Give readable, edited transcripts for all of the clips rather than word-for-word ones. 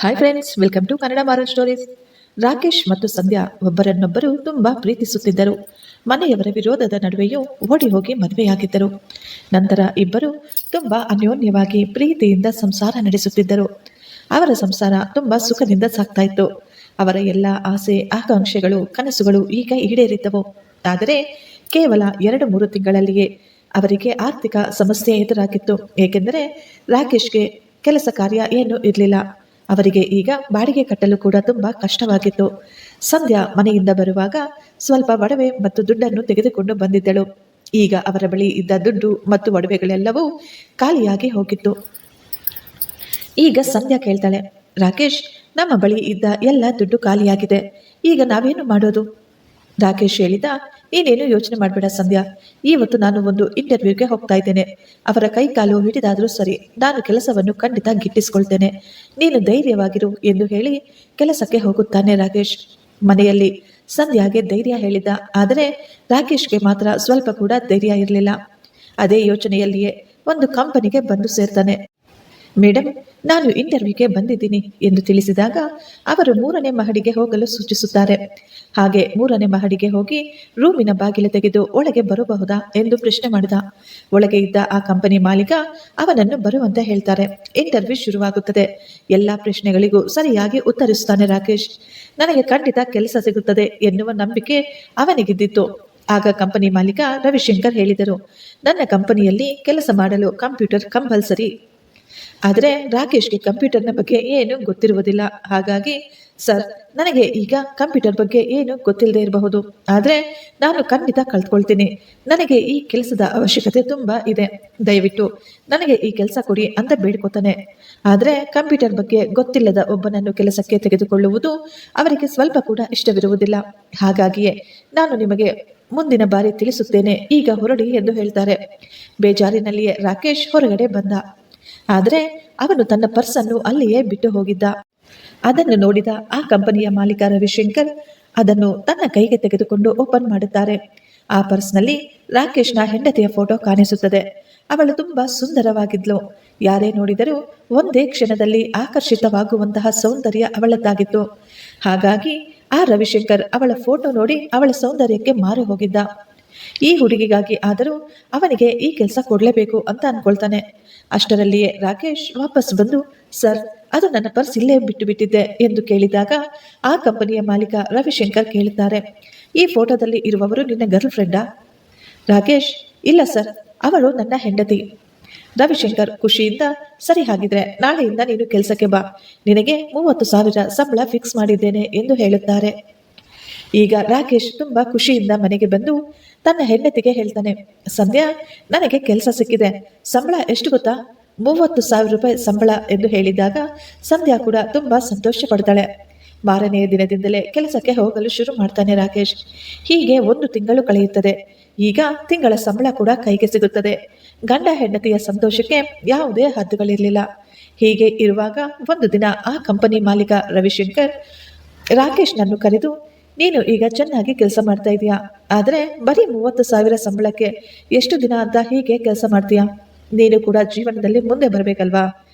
Hi friends, welcome to Kannada moral stories. Rakesh ಮತ್ತು ಸಂಧ್ಯಾ ಒಬ್ಬರನ್ನೊಬ್ಬರು ತುಂಬಾ ಪ್ರೀತಿಸುತ್ತಿದ್ದರು. ಮನೆಯವರ ವಿರೋಧದ ನಡುವೆಯೂ ಓಡಿ ಹೋಗಿ ಮದುವೆಯಾಗಿದ್ದರು. ನಂತರ ಇಬ್ಬರು ತುಂಬಾ ಅನ್ಯೋನ್ಯವಾಗಿ ಪ್ರೀತಿಯಿಂದ ಸಂಸಾರ ನಡೆಸುತ್ತಿದ್ದರು. ಅವರ ಸಂಸಾರ ತುಂಬಾ ಸುಖದಿಂದ ಸಾಗ್ತಾ ಇತ್ತು. ಅವರ ಎಲ್ಲ ಆಸೆ ಆಕಾಂಕ್ಷೆಗಳು ಕನಸುಗಳು ಈಗ ಈಡೇರಿದ್ದವು. ಆದರೆ ಕೇವಲ 2-3 ತಿಂಗಳಲ್ಲಿಯೇ ಅವರಿಗೆ ಆರ್ಥಿಕ ಸಮಸ್ಯೆ ಎದುರಾಗಿತ್ತು. ಏಕೆಂದರೆ ರಾಕೇಶ್ಗೆ ಕೆಲಸ ಕಾರ್ಯ ಏನೂ ಇರಲಿಲ್ಲ. ಅವರಿಗೆ ಈಗ ಬಾಡಿಗೆ ಕಟ್ಟಲು ಕೂಡ ತುಂಬಾ ಕಷ್ಟವಾಗಿತ್ತು. ಸಂಧ್ಯಾ ಮನೆಯಿಂದ ಬರುವಾಗ ಸ್ವಲ್ಪ ಒಡವೆ ಮತ್ತು ದುಡ್ಡನ್ನು ತೆಗೆದುಕೊಂಡು ಬಂದಿದ್ದಳು. ಈಗ ಅವರ ಬಳಿ ಇದ್ದ ದುಡ್ಡು ಮತ್ತು ಒಡವೆಗಳೆಲ್ಲವೂ ಖಾಲಿಯಾಗಿ ಹೋಗಿತ್ತು. ಈಗ ಸಂಧ್ಯಾ ಕೇಳ್ತಾಳೆ, ರಾಕೇಶ್, ನಮ್ಮ ಬಳಿ ಇದ್ದ ಎಲ್ಲ ದುಡ್ಡು ಖಾಲಿಯಾಗಿದೆ, ಈಗ ನಾವೇನು ಮಾಡೋದು? ರಾಕೇಶ್ ಹೇಳಿದ, ನೀನೇನು ಯೋಚನೆ ಮಾಡಬೇಡ ಸಂಧ್ಯಾ, ಇವತ್ತು ನಾನು ಒಂದು ಇಂಟರ್ವ್ಯೂಗೆ ಹೋಗ್ತಾ ಇದ್ದೇನೆ. ಅವರ ಕೈ ಕಾಲು ಹಿಡಿದಾದರೂ ಸರಿ, ನಾನು ಕೆಲಸವನ್ನು ಖಂಡಿತ ಗಿಟ್ಟಿಸ್ಕೊಳ್ತೇನೆ. ನೀನು ಧೈರ್ಯವಾಗಿರು ಎಂದು ಹೇಳಿ ಕೆಲಸಕ್ಕೆ ಹೋಗುತ್ತಾನೆ ರಾಕೇಶ್. ಮನೆಯಲ್ಲಿ ಸಂಧ್ಯಾಗೆ ಧೈರ್ಯ ಹೇಳಿದ್ದ, ಆದರೆ ರಾಕೇಶ್ಗೆ ಮಾತ್ರ ಸ್ವಲ್ಪ ಕೂಡ ಧೈರ್ಯ ಇರಲಿಲ್ಲ. ಅದೇ ಯೋಚನೆಯಲ್ಲಿಯೇ ಒಂದು ಕಂಪನಿಗೆ ಬಂದು ಸೇರ್ತಾನೆ. ಮೇಡಮ್, ನಾನು ಇಂಟರ್ವ್ಯೂಗೆ ಬಂದಿದ್ದೀನಿ ಎಂದು ತಿಳಿಸಿದಾಗ ಅವರು 3ನೇ ಮಹಡಿಗೆ ಹೋಗಲು ಸೂಚಿಸುತ್ತಾರೆ. ಹಾಗೆ 3ನೇ ಮಹಡಿಗೆ ಹೋಗಿ ರೂಮಿನ ಬಾಗಿಲು ತೆಗೆದು ಒಳಗೆ ಬರಬಹುದಾ ಎಂದು ಪ್ರಶ್ನೆ ಮಾಡಿದ. ಒಳಗೆ ಇದ್ದ ಆ ಕಂಪನಿ ಮಾಲೀಕ ಅವನನ್ನು ಬರುವಂತೆ ಹೇಳ್ತಾರೆ. ಇಂಟರ್ವ್ಯೂ ಶುರುವಾಗುತ್ತದೆ. ಎಲ್ಲ ಪ್ರಶ್ನೆಗಳಿಗೂ ಸರಿಯಾಗಿ ಉತ್ತರಿಸುತ್ತಾನೆ ರಾಕೇಶ್. ನನಗೆ ಖಂಡಿತ ಕೆಲಸ ಸಿಗುತ್ತದೆ ಎನ್ನುವ ನಂಬಿಕೆ ಅವನಿಗಿದ್ದಿತ್ತು. ಆಗ ಕಂಪನಿ ಮಾಲೀಕ ರವಿಶಂಕರ್ ಹೇಳಿದರು, ನನ್ನ ಕಂಪನಿಯಲ್ಲಿ ಕೆಲಸ ಮಾಡಲು ಕಂಪ್ಯೂಟರ್ ಕಂಪಲ್ಸರಿ. ಆದರೆ ರಾಕೇಶ್ಗೆ ಕಂಪ್ಯೂಟರ್ನ ಬಗ್ಗೆ ಏನು ಗೊತ್ತಿರುವುದಿಲ್ಲ. ಹಾಗಾಗಿ ಸರ್, ನನಗೆ ಈಗ ಕಂಪ್ಯೂಟರ್ ಬಗ್ಗೆ ಏನು ಗೊತ್ತಿಲ್ಲದೆ ಇರಬಹುದು, ಆದರೆ ನಾನು ಖಂಡಿತ ಕಲ್ತ್ಕೊಳ್ತೀನಿ. ನನಗೆ ಈ ಕೆಲಸದ ಅವಶ್ಯಕತೆ ತುಂಬಾ ಇದೆ. ದಯವಿಟ್ಟು ನನಗೆ ಈ ಕೆಲಸ ಕೊಡಿ ಅಂತ ಬೇಡ್ಕೋತಾನೆ. ಆದರೆ ಕಂಪ್ಯೂಟರ್ ಬಗ್ಗೆ ಗೊತ್ತಿಲ್ಲದ ಒಬ್ಬನನ್ನು ಕೆಲಸಕ್ಕೆ ತೆಗೆದುಕೊಳ್ಳುವುದು ಅವರಿಗೆ ಸ್ವಲ್ಪ ಕೂಡ ಇಷ್ಟವಿರುವುದಿಲ್ಲ. ಹಾಗಾಗಿಯೇ ನಾನು ನಿಮಗೆ ಮುಂದಿನ ಬಾರಿ ತಿಳಿಸುತ್ತೇನೆ, ಈಗ ಹೊರಡಿ ಎಂದು ಹೇಳ್ತಾರೆ. ಬೇಜಾರಿನಲ್ಲಿಯೇ ರಾಕೇಶ್ ಹೊರಗಡೆ ಬಂದ. ಆದರೆ ಅವನು ತನ್ನ ಪರ್ಸನ್ನು ಅಲ್ಲಿಯೇ ಬಿಟ್ಟು ಹೋಗಿದ್ದ. ಅದನ್ನು ನೋಡಿದ ಆ ಕಂಪನಿಯ ಮಾಲೀಕ ರವಿಶಂಕರ್ ಅದನ್ನು ತನ್ನ ಕೈಗೆ ತೆಗೆದುಕೊಂಡು ಓಪನ್ ಮಾಡುತ್ತಾರೆ. ಆ ಪರ್ಸ್ನಲ್ಲಿ ರಾಕೇಶ್ನ ಹೆಂಡತಿಯ ಫೋಟೋ ಕಾಣಿಸುತ್ತದೆ. ಅವಳು ತುಂಬಾ ಸುಂದರವಾಗಿದ್ಲು. ಯಾರೇ ನೋಡಿದರೂ ಒಂದೇ ಕ್ಷಣದಲ್ಲಿ ಆಕರ್ಷಿತವಾಗುವಂತಹ ಸೌಂದರ್ಯ ಅವಳದ್ದಾಗಿತ್ತು. ಹಾಗಾಗಿ ಆ ರವಿಶಂಕರ್ ಅವಳ ಫೋಟೋ ನೋಡಿ ಅವಳ ಸೌಂದರ್ಯಕ್ಕೆ ಮಾರು ಹೋಗಿದ್ದ. ಈ ಹುಡುಗಿಗಾಗಿ ಆದರೂ ಅವನಿಗೆ ಈ ಕೆಲಸ ಕೊಡಲೇಬೇಕು ಅಂತ ಅನ್ಕೊಳ್ತಾನೆ. ಅಷ್ಟರಲ್ಲಿಯೇ ರಾಕೇಶ್ ವಾಪಸ್ ಬಂದು, ಸರ್, ಅದು ನನ್ನ ಪರ್ಸ್ ಇಲ್ಲೇ ಬಿಟ್ಟು ಬಿಟ್ಟಿದ್ದೆ ಎಂದು ಕೇಳಿದಾಗ ಆ ಕಂಪನಿಯ ಮಾಲೀಕ ರವಿಶಂಕರ್ ಕೇಳುತ್ತಾರೆ, ಈ ಫೋಟೋದಲ್ಲಿ ಇರುವವರು ನಿನ್ನ ಗರ್ಲ್ ಫ್ರೆಂಡಾ? ರಾಕೇಶ್, ಇಲ್ಲ ಸರ್, ಅವಳು ನನ್ನ ಹೆಂಡತಿ. ರವಿಶಂಕರ್ ಖುಷಿಯಿಂದ, ಸರಿ, ಹಾಗಿದ್ರೆ ನಾಳೆಯಿಂದ ನೀನು ಕೆಲಸಕ್ಕೆ ಬಾ, ನಿನಗೆ 30,000 ಸಂಬಳ ಫಿಕ್ಸ್ ಮಾಡಿದ್ದೇನೆ ಎಂದು ಹೇಳುತ್ತಾರೆ. ಈಗ ರಾಕೇಶ್ ತುಂಬಾ ಖುಷಿಯಿಂದ ಮನೆಗೆ ಬಂದು ತನ್ನ ಹೆಂಡತಿಗೆ ಹೇಳ್ತಾನೆ, ಸಂಧ್ಯಾ, ನನಗೆ ಕೆಲಸ ಸಿಕ್ಕಿದೆ, ಸಂಬಳ ಎಷ್ಟು ಗೊತ್ತಾ? 30,000 ರೂಪಾಯಿ ಸಂಬಳ ಎಂದು ಹೇಳಿದಾಗ ಸಂಧ್ಯಾ ಕೂಡ ತುಂಬಾ ಸಂತೋಷ ಪಡ್ತಾಳೆ. ಮಾರನೆಯ ದಿನದಿಂದಲೇ ಕೆಲಸಕ್ಕೆ ಹೋಗಲು ಶುರು ಮಾಡ್ತಾನೆ ರಾಕೇಶ್. ಹೀಗೆ 1 ತಿಂಗಳು ಕಳೆಯುತ್ತದೆ. ಈಗ ತಿಂಗಳ ಸಂಬಳ ಕೂಡ ಕೈಗೆ ಸಿಗುತ್ತದೆ. ಗಂಡ ಹೆಂಡತಿಯ ಸಂತೋಷಕ್ಕೆ ಯಾವುದೇ ಹದ್ದುಗಳಿರಲಿಲ್ಲ. ಹೀಗೆ ಇರುವಾಗ ಒಂದು ದಿನ ಆ ಕಂಪನಿ ಮಾಲೀಕ ರವಿಶಂಕರ್ ರಾಕೇಶ್ನನ್ನು ಕರೆದು, ನೀನು ಈಗ ಚೆನ್ನಾಗಿ ಕೆಲಸ ಮಾಡ್ತಾ ಇದೀಯಾ, ಆದರೆ ಬರೀ 30,000 ಸಂಬಳಕ್ಕೆ ಎಷ್ಟು ದಿನ ಅಂತ ಹೀಗೆ ಕೆಲಸ ಮಾಡ್ತೀಯಾ? ನೀನು ಕೂಡ ಜೀವನದಲ್ಲಿ ಮುಂದೆ ಬರಬೇಕಲ್ವಾ?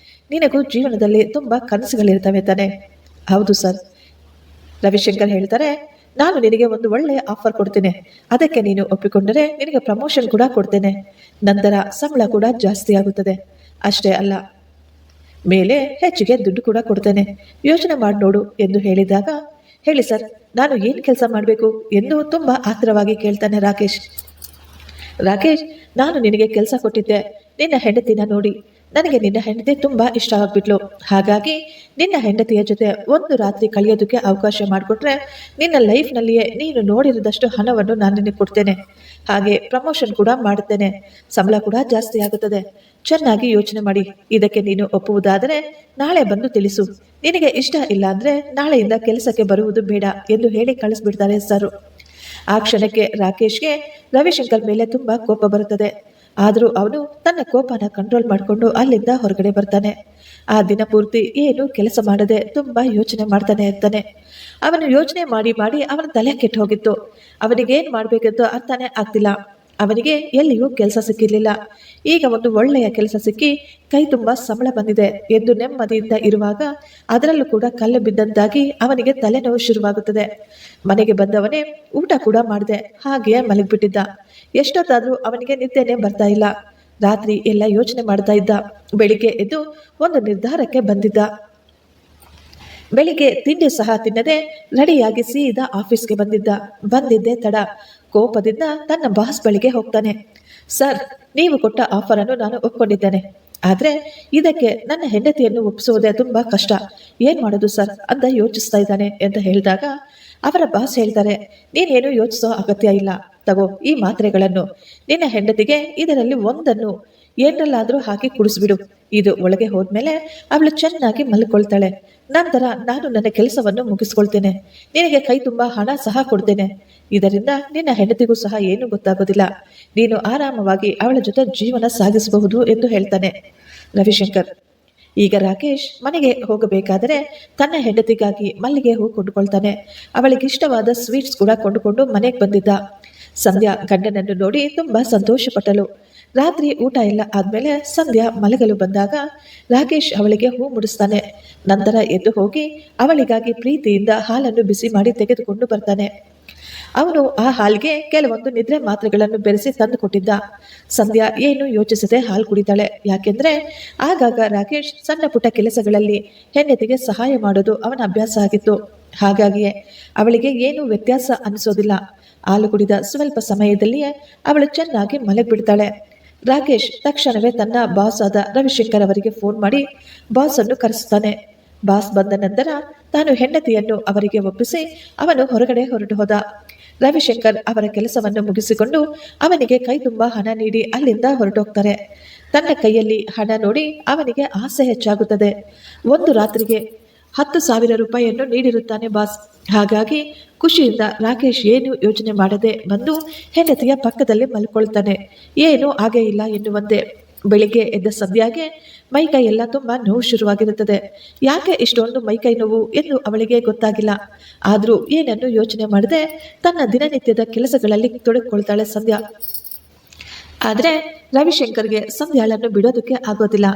ನಿನಗೂ ಜೀವನದಲ್ಲಿ ತುಂಬಾ ಕನಸುಗಳಿರ್ತವೆ ತಾನೆ? ಹೌದು ಸರ್. ರವಿಶಂಕರ್ ಹೇಳ್ತಾರೆ, ನಾನು ನಿನಗೆ ಒಂದು ಒಳ್ಳೆಯ ಆಫರ್ ಕೊಡ್ತೇನೆ. ಅದಕ್ಕೆ ನೀನು ಒಪ್ಪಿಕೊಂಡರೆ ನಿನಗೆ ಪ್ರಮೋಷನ್ ಕೂಡ ಕೊಡ್ತೇನೆ. ನಂತರ ಸಂಬಳ ಕೂಡ ಜಾಸ್ತಿ ಆಗುತ್ತದೆ. ಅಷ್ಟೇ ಅಲ್ಲ, ಮೇಲೆ ಹೆಚ್ಚಿಗೆ ದುಡ್ಡು ಕೂಡ ಕೊಡ್ತೇನೆ. ಯೋಚನೆ ಮಾಡಿ ನೋಡು ಎಂದು ಹೇಳಿದಾಗ, ಹೇಳಿ ಸರ್, ನಾನು ಏನು ಕೆಲಸ ಮಾಡಬೇಕು ಎಂದು ತುಂಬಾ ಆತುರವಾಗಿ ಕೇಳ್ತಾನೆ ರಾಕೇಶ್. ರಾಕೇಶ್, ನಾನು ನಿನಗೆ ಕೆಲಸ ಕೊಟ್ಟಿದ್ದೆ ನಿನ್ನ ಹೆಂಡತಿನ ನೋಡಿ. ನನಗೆ ನಿನ್ನ ಹೆಂಡತಿ ತುಂಬಾ ಇಷ್ಟ ಆಗ್ಬಿಟ್ಲು. ಹಾಗಾಗಿ ನಿನ್ನ ಹೆಂಡತಿಯ ಜೊತೆ ಒಂದು ರಾತ್ರಿ ಕಳೆಯೋದಕ್ಕೆ ಅವಕಾಶ ಮಾಡಿಕೊಟ್ರೆ ನಿನ್ನ ಲೈಫ್ನಲ್ಲಿಯೇ ನೀನು ನೋಡಿರದಷ್ಟು ಹಣವನ್ನು ನಾನು ನಿನಗೆ ಕೊಡ್ತೇನೆ. ಹಾಗೆ ಪ್ರಮೋಷನ್ ಕೂಡ ಮಾಡುತ್ತೇನೆ. ಸಂಬಳ ಕೂಡ ಜಾಸ್ತಿ ಆಗುತ್ತದೆ. ಚೆನ್ನಾಗಿ ಯೋಚನೆ ಮಾಡಿ. ಇದಕ್ಕೆ ನೀನು ಒಪ್ಪುವುದಾದರೆ ನಾಳೆ ಬಂದು ತಿಳಿಸು. ನಿನಗೆ ಇಷ್ಟ ಇಲ್ಲ ಅಂದ್ರೆ ನಾಳೆಯಿಂದ ಕೆಲಸಕ್ಕೆ ಬರುವುದು ಬೇಡ ಎಂದು ಹೇಳಿ ಕಳಿಸ್ಬಿಡ್ತಾರೆ ಸರ್. ಆ ಕ್ಷಣಕ್ಕೆ ರಾಕೇಶ್ಗೆ ರವಿಶಂಕರ್ ಮೇಲೆ ತುಂಬಾ ಕೋಪ ಬರುತ್ತದೆ. ಆದರೂ ಅವನು ತನ್ನ ಕೋಪನ ಕಂಟ್ರೋಲ್ ಮಾಡಿಕೊಂಡು ಅಲ್ಲಿಂದ ಹೊರಗಡೆ ಬರ್ತಾನೆ. ಆ ದಿನ ಪೂರ್ತಿ ಏನು ಕೆಲಸ ಮಾಡದೆ ತುಂಬಾ ಯೋಚನೆ ಮಾಡ್ತಾನೆ ಇರ್ತಾನೆ. ಅವನು ಯೋಚನೆ ಮಾಡಿ ಮಾಡಿ ಅವನ ತಲೆ ಕೆಟ್ಟು ಹೋಗಿತ್ತು. ಅವನಿಗೇನು ಮಾಡಬೇಕಂತ ಅರ್ಥನೇ ಆಗ್ತಿಲ್ಲ. ಅವನಿಗೆ ಎಲ್ಲಿಯೂ ಕೆಲಸ ಸಿಕ್ಕಿರಲಿಲ್ಲ. ಈಗ ಒಂದು ಒಳ್ಳೆಯ ಕೆಲಸ ಸಿಕ್ಕಿ ಕೈ ತುಂಬ ಸಂಬಳ ಬಂದಿದೆ ಎಂದು ನೆಮ್ಮದಿಯಿಂದ ಇರುವಾಗ ಅದರಲ್ಲೂ ಕೂಡ ಕಲ್ಲು ಬಿದ್ದಂತಾಗಿ ಅವನಿಗೆ ತಲೆನೋವು ಶುರುವಾಗುತ್ತದೆ. ಮನೆಗೆ ಬಂದವನೇ ಊಟ ಕೂಡ ಮಾಡಿದೆ, ಹಾಗೆಯೇ ಮಲಗಿಬಿಟ್ಟಿದ್ದ. ಎಷ್ಟೊತ್ತಾದ್ರೂ ಅವನಿಗೆ ನಿದ್ದೆನೆ ಬರ್ತಾ ಇಲ್ಲ. ರಾತ್ರಿ ಎಲ್ಲ ಯೋಚನೆ ಮಾಡ್ತಾ ಇದ್ದ. ಬೆಳಿಗ್ಗೆ ಎದ್ದು ಒಂದು ನಿರ್ಧಾರಕ್ಕೆ ಬಂದಿದ್ದ. ಬೆಳಿಗ್ಗೆ ತಿಂಡಿ ಸಹ ತಿನ್ನದೆ ರೆಡಿಯಾಗಿ ಸೀದಾ ಆಫೀಸ್ಗೆ ಬಂದಿದ್ದೆ ತಡ. ಕೋಪದಿಂದ ತನ್ನ ಬಾಸ್ ಬಳಿಗೆ ಹೋಗ್ತಾನೆ. ಸರ್, ನೀವು ಕೊಟ್ಟ ಆಫರನ್ನು ನಾನು ಒಪ್ಕೊಂಡಿದ್ದೇನೆ. ಆದ್ರೆ ಇದಕ್ಕೆ ನನ್ನ ಹೆಂಡತಿಯನ್ನು ಒಪ್ಪಿಸುವುದೇ ತುಂಬಾ ಕಷ್ಟ. ಏನ್ ಮಾಡೋದು ಸರ್ ಅಂತ ಯೋಚಿಸ್ತಾ ಇದ್ದಾನೆ ಅಂತ ಹೇಳಿದಾಗ ಅವರ ಬಾಸ್ ಹೇಳ್ತಾರೆ, ನೀನೇನು ಯೋಚಿಸೋ ಅಗತ್ಯ ಇಲ್ಲ. ತಗೋ ಈ ಮಾತ್ರೆಗಳನ್ನು. ನಿನ್ನ ಹೆಂಡತಿಗೆ ಇದರಲ್ಲಿ ಒಂದನ್ನು ಏನರಲ್ಲಾದ್ರೂ ಹಾಕಿ ಕುಡಿಸ್ಬಿಡು. ಇದು ಒಳಗೆ ಹೋದ್ಮೇಲೆ ಅವಳು ಚೆನ್ನಾಗಿ ಮಲ್ಕೊಳ್ತಾಳೆ. ನಂತರ ನಾನು ನನ್ನ ಕೆಲಸವನ್ನು ಮುಗಿಸ್ಕೊಳ್ತೇನೆ. ನಿನಗೆ ಕೈ ತುಂಬಾ ಹಣ ಸಹ ಕೊಡ್ತೇನೆ. ಇದರಿಂದ ನಿನ್ನ ಹೆಂಡತಿಗೂ ಸಹ ಏನು ಗೊತ್ತಾಗೋದಿಲ್ಲ. ನೀನು ಆರಾಮವಾಗಿ ಅವಳ ಜೊತೆ ಜೀವನ ಸಾಗಿಸಬಹುದು ಎಂದು ಹೇಳ್ತಾನೆ ರವಿಶಂಕರ್. ಈಗ ರಾಕೇಶ್ ಮನೆಗೆ ಹೋಗಬೇಕಾದರೆ ತನ್ನ ಹೆಂಡತಿಗಾಗಿ ಮಲ್ಲಿಗೆ ಹೂ ಕೊಂಡುಕೊಳ್ತಾನೆ. ಅವಳಿಗಿಷ್ಟವಾದ ಸ್ವೀಟ್ಸ್ ಕೂಡ ಕೊಂಡುಕೊಂಡು ಮನೆಗೆ ಬಂದಿದ್ದ. ಸಂಧ್ಯಾ ಗಂಡನನ್ನು ನೋಡಿ ತುಂಬಾ ಸಂತೋಷಪಟ್ಟಳು. ರಾತ್ರಿ ಊಟ ಎಲ್ಲ ಆದ್ಮೇಲೆ ಸಂಧ್ಯಾ ಮಲಗಲು ಬಂದಾಗ ರಾಕೇಶ್ ಅವಳಿಗೆ ಹೂ ಮುಡಿಸ್ತಾನೆ. ನಂತರ ಎದ್ದು ಹೋಗಿ ಅವಳಿಗಾಗಿ ಪ್ರೀತಿಯಿಂದ ಹಾಲನ್ನು ಬಿಸಿ ಮಾಡಿ ತೆಗೆದುಕೊಂಡು ಬರ್ತಾನೆ. ಅವನು ಆ ಹಾಲ್ಗೆ ಕೆಲವೊಂದು ನಿದ್ರೆ ಮಾತ್ರೆಗಳನ್ನು ಬೆರೆಸಿ ತಂದು ಕೊಟ್ಟಿದ್ದ. ಸಂಧ್ಯಾ ಏನು ಯೋಚಿಸದೆ ಹಾಲು ಕುಡಿತಾಳೆ. ಯಾಕೆಂದ್ರೆ ಆಗಾಗ ರಾಕೇಶ್ ಸಣ್ಣ ಪುಟ್ಟ ಕೆಲಸಗಳಲ್ಲಿ ಹೆಂಡತಿಗೆ ಸಹಾಯ ಮಾಡೋದು ಅವನ ಅಭ್ಯಾಸ ಆಗಿತ್ತು. ಹಾಗಾಗಿಯೇ ಅವಳಿಗೆ ಏನು ವ್ಯತ್ಯಾಸ ಅನಿಸೋದಿಲ್ಲ. ಹಾಲು ಕುಡಿದ ಸ್ವಲ್ಪ ಸಮಯದಲ್ಲಿಯೇ ಅವಳು ಚೆನ್ನಾಗಿ ಮಲಗಿಬಿಡ್ತಾಳೆ. ರಾಕೇಶ್ ತಕ್ಷಣವೇ ತನ್ನ ಬಾಸ್ ಆದ ರವಿಶಂಕರ್ ಅವರಿಗೆ ಫೋನ್ ಮಾಡಿ ಬಾಸ್ ಅನ್ನು ಕರೆಸ್ತಾನೆ. ಬಾಸ್ ಬಂದ ನಂತರ ತಾನು ಹೆಂಡತಿಯನ್ನು ಅವರಿಗೆ ಒಪ್ಪಿಸಿ ಅವನು ಹೊರಗಡೆ ಹೊರಟು ಹೋದ. ರವಿಶಂಕರ್ ಅವರ ಕೆಲಸವನ್ನು ಮುಗಿಸಿಕೊಂಡು ಅವನಿಗೆ ಕೈ ತುಂಬ ಹಣ ನೀಡಿ ಅಲ್ಲಿಂದ ಹೊರಟೋಗ್ತಾರೆ. ತನ್ನ ಕೈಯಲ್ಲಿ ಹಣ ನೋಡಿ ಅವನಿಗೆ ಆಸೆ ಹೆಚ್ಚಾಗುತ್ತದೆ. ಒಂದು ರಾತ್ರಿಗೆ 10,000 ರೂಪಾಯಿಯನ್ನು ನೀಡಿರುತ್ತಾನೆ ಬಾಸ್. ಹಾಗಾಗಿ ಖುಷಿಯಿಂದ ರಾಕೇಶ್ ಏನು ಯೋಚನೆ ಮಾಡದೆ ಬಂದು ಹೆಂಡತಿಯ ಪಕ್ಕದಲ್ಲಿ ಮಲ್ಕೊಳ್ತಾನೆ. ಏನೂ ಆಗೇ ಇಲ್ಲ ಎನ್ನುವಂತೆ. ಬೆಳಿಗ್ಗೆ ಎದ್ದ ಸಂಧ್ಯಾಗೆ ಮೈಕೈ ಎಲ್ಲ ತುಂಬಾ ನೋವು ಶುರುವಾಗಿರುತ್ತದೆ. ಯಾಕೆ ಇಷ್ಟೊಂದು ಮೈಕೈ ನೋವು ಎಂದು ಅವಳಿಗೆ ಗೊತ್ತಾಗಿಲ್ಲ. ಆದ್ರೂ ಏನನ್ನು ಯೋಚನೆ ಮಾಡದೆ ತನ್ನ ದಿನನಿತ್ಯದ ಕೆಲಸಗಳಲ್ಲಿ ತೊಡಗಿಕೊಳ್ತಾಳೆ ಸಂಧ್ಯಾ. ಆದ್ರೆ ರವಿಶಂಕರ್ಗೆ ಸಂಧ್ಯಾಳನ್ನು ಬಿಡೋದಕ್ಕೆ ಆಗೋದಿಲ್ಲ.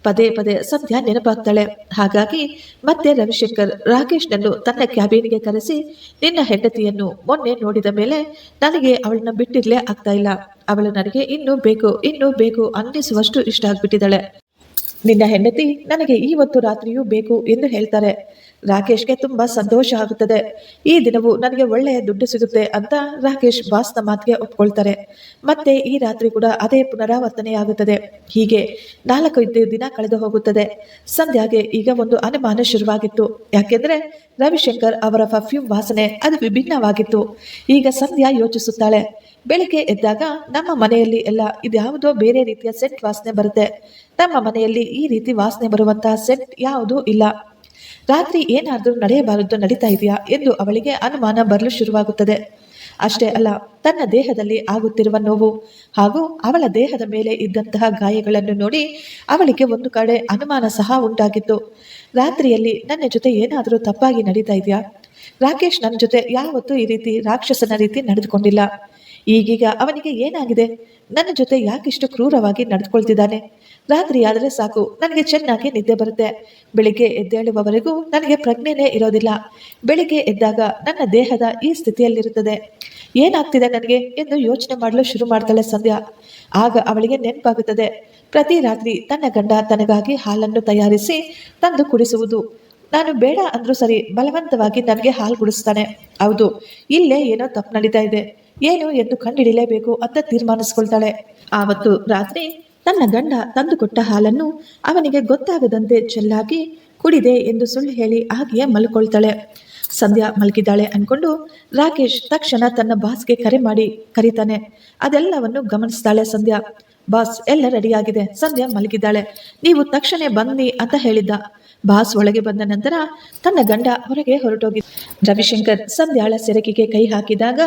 ಪದೇ ಪದೇ ಸಂಧ್ಯಾ ನೆನಪಾಗ್ತಾಳೆ. ಹಾಗಾಗಿ ಮತ್ತೆ ರವಿಶಂಕರ್ ರಾಕೇಶ್ನನ್ನು ತನ್ನ ಕ್ಯಾಬಿನ್ಗೆ ಕರೆಸಿ, ನಿನ್ನ ಹೆಂಡತಿಯನ್ನು ಮೊನ್ನೆ ನೋಡಿದ ಮೇಲೆ ನನಗೆ ಅವಳನ್ನ ಬಿಟ್ಟಿರ್ಲೇ ಆಗ್ತಾ ಇಲ್ಲ. ಅವಳು ನನಗೆ ಇನ್ನೂ ಬೇಕು ಅನ್ನಿಸುವಷ್ಟು ಇಷ್ಟ ಆಗ್ಬಿಟ್ಟಿದ್ದಾಳೆ. ನಿನ್ನ ಹೆಂಡತಿ ನನಗೆ ಇವತ್ತು ರಾತ್ರಿಯೂ ಬೇಕು ಎಂದು ಹೇಳ್ತಾರೆ. ರಾಕೇಶ್ಗೆ ತುಂಬಾ ಸಂತೋಷ ಆಗುತ್ತದೆ. ಈ ದಿನವೂ ನನಗೆ ಒಳ್ಳೆಯ ದುಡ್ಡು ಸಿಗುತ್ತೆ ಅಂತ ರಾಕೇಶ್ ಬಾಸ್ನ ಮಾತಿಗೆ ಒಪ್ಕೊಳ್ತಾರೆ. ಮತ್ತೆ ಈ ರಾತ್ರಿ ಕೂಡ ಅದೇ ಪುನರಾವರ್ತನೆಯಾಗುತ್ತದೆ. ಹೀಗೆ 4-5 ದಿನ ಕಳೆದು ಹೋಗುತ್ತದೆ. ಸಂಧ್ಯಾಗೆ ಈಗ ಒಂದು ಅನುಮಾನ ಶುರುವಾಗಿತ್ತು. ಯಾಕೆಂದ್ರೆ ರವಿಶಂಕರ್ ಅವರ ಪರ್ಫ್ಯೂಮ್ ವಾಸನೆ ಅದು ವಿಭಿನ್ನವಾಗಿತ್ತು. ಈಗ ಸಂಧ್ಯಾ ಯೋಚಿಸುತ್ತಾಳೆ, ಬೆಳಿಗ್ಗೆ ಎದ್ದಾಗ ನಮ್ಮ ಮನೆಯಲ್ಲಿ ಎಲ್ಲ ಇದ್ಯಾವುದೋ ಬೇರೆ ರೀತಿಯ ಸೆಂಟ್ ವಾಸನೆ ಬರುತ್ತೆ. ನಮ್ಮ ಮನೆಯಲ್ಲಿ ಈ ರೀತಿ ವಾಸನೆ ಬರುವಂತಹ ಸೆಂಟ್ ಯಾವುದೂ ಇಲ್ಲ. ರಾತ್ರಿ ಏನಾದರೂ ನಡೆಯಬಾರದು ನಡೀತಾ ಇದೆಯಾ ಎಂದು ಅವಳಿಗೆ ಅನುಮಾನ ಬರಲು ಶುರುವಾಗುತ್ತದೆ. ಅಷ್ಟೇ ಅಲ್ಲ, ತನ್ನ ದೇಹದಲ್ಲಿ ಆಗುತ್ತಿರುವ ನೋವು ಹಾಗೂ ಅವಳ ದೇಹದ ಮೇಲೆ ಇದ್ದಂತಹ ಗಾಯಗಳನ್ನು ನೋಡಿ ಅವಳಿಗೆ ಒಂದು ಕಡೆ ಅನುಮಾನ ಸಹ ಉಂಟಾಗಿತ್ತು. ರಾತ್ರಿಯಲ್ಲಿ ನನ್ನ ಜೊತೆ ಏನಾದರೂ ತಪ್ಪಾಗಿ ನಡೀತಾ ಇದೆಯಾ? ರಾಕೇಶ್ ನನ್ನ ಜೊತೆ ಯಾವತ್ತೂ ಈ ರೀತಿ ರಾಕ್ಷಸನ ರೀತಿ ನಡೆದುಕೊಂಡಿಲ್ಲ. ಈಗೀಗ ಅವನಿಗೆ ಏನಾಗಿದೆ? ನನ್ನ ಜೊತೆ ಯಾಕಿಷ್ಟು ಕ್ರೂರವಾಗಿ ನಡೆದುಕೊಳ್ತಿದ್ದಾನೆ? ರಾತ್ರಿ ಆದರೆ ಸಾಕು, ನನಗೆ ಚೆನ್ನಾಗಿ ನಿದ್ದೆ ಬರುತ್ತೆ. ಬೆಳಿಗ್ಗೆ ಎದ್ದೇಳುವವರೆಗೂ ನನಗೆ ಪ್ರಜ್ಞೆನೇ ಇರೋದಿಲ್ಲ. ಬೆಳಿಗ್ಗೆ ಎದ್ದಾಗ ನನ್ನ ದೇಹದ ಈ ಸ್ಥಿತಿಯಲ್ಲಿರುತ್ತದೆ. ಏನಾಗ್ತಿದೆ ನನಗೆ ಎಂದು ಯೋಚನೆ ಮಾಡಲು ಶುರು ಮಾಡ್ತಾಳೆ ಸಂಧ್ಯಾ. ಆಗ ಅವಳಿಗೆ ನೆನಪಾಗುತ್ತದೆ, ಪ್ರತಿ ರಾತ್ರಿ ತನ್ನ ಗಂಡ ತನಗಾಗಿ ಹಾಲನ್ನು ತಯಾರಿಸಿ ತಂದು ಕುಡಿಸುವುದು. ನಾನು ಬೇಡ ಅಂದ್ರೂ ಸರಿ ಬಲವಂತವಾಗಿ ನನಗೆ ಹಾಲು ಕುಡಿಸ್ತಾನೆ. ಹೌದು, ಇಲ್ಲೇ ಏನೋ ತಪ್ಪು ನಡೀತಾ ಇದೆ. ಏನು ಎಂದು ಕಂಡುಹಿಡಿಯಲೇಬೇಕು ಅಂತ ತೀರ್ಮಾನಿಸ್ಕೊಳ್ತಾಳೆ. ಆವತ್ತು ರಾತ್ರಿ ತನ್ನ ಗಂಡ ತಂದುಕೊಟ್ಟ ಹಾಲನ್ನು ಅವನಿಗೆ ಗೊತ್ತಾಗದಂತೆ ಚೆನ್ನಾಗಿ ಕುಡಿದೆ ಎಂದು ಸುಳ್ಳು ಹೇಳಿ ಹಾಗೆಯೇ ಮಲ್ಕೊಳ್ತಾಳೆ. ಸಂಧ್ಯಾ ಮಲಗಿದ್ದಾಳೆ ಅನ್ಕೊಂಡು ರಾಕೇಶ್ ತಕ್ಷಣ ತನ್ನ ಬಾಸ್ಗೆ ಕರೆ ಮಾಡಿ ಕರೀತಾನೆ. ಅದೆಲ್ಲವನ್ನು ಗಮನಿಸ್ತಾಳೆ ಸಂಧ್ಯಾ. ಬಾಸ್, ಎಲ್ಲ ರೆಡಿಯಾಗಿದೆ, ಸಂಧ್ಯಾ ಮಲಗಿದ್ದಾಳೆ, ನೀವು ತಕ್ಷಣ ಬನ್ನಿ ಅಂತ ಹೇಳಿದ್ದ. ಬಾಸ್ ಒಳಗೆ ಬಂದ ನಂತರ ತನ್ನ ಗಂಡ ಹೊರಗೆ ಹೊರಟೋಗಿ ರವಿಶಂಕರ್ ಸಂಧ್ಯಾಳ ಸೆರಗಿಗೆ ಕೈ ಹಾಕಿದಾಗ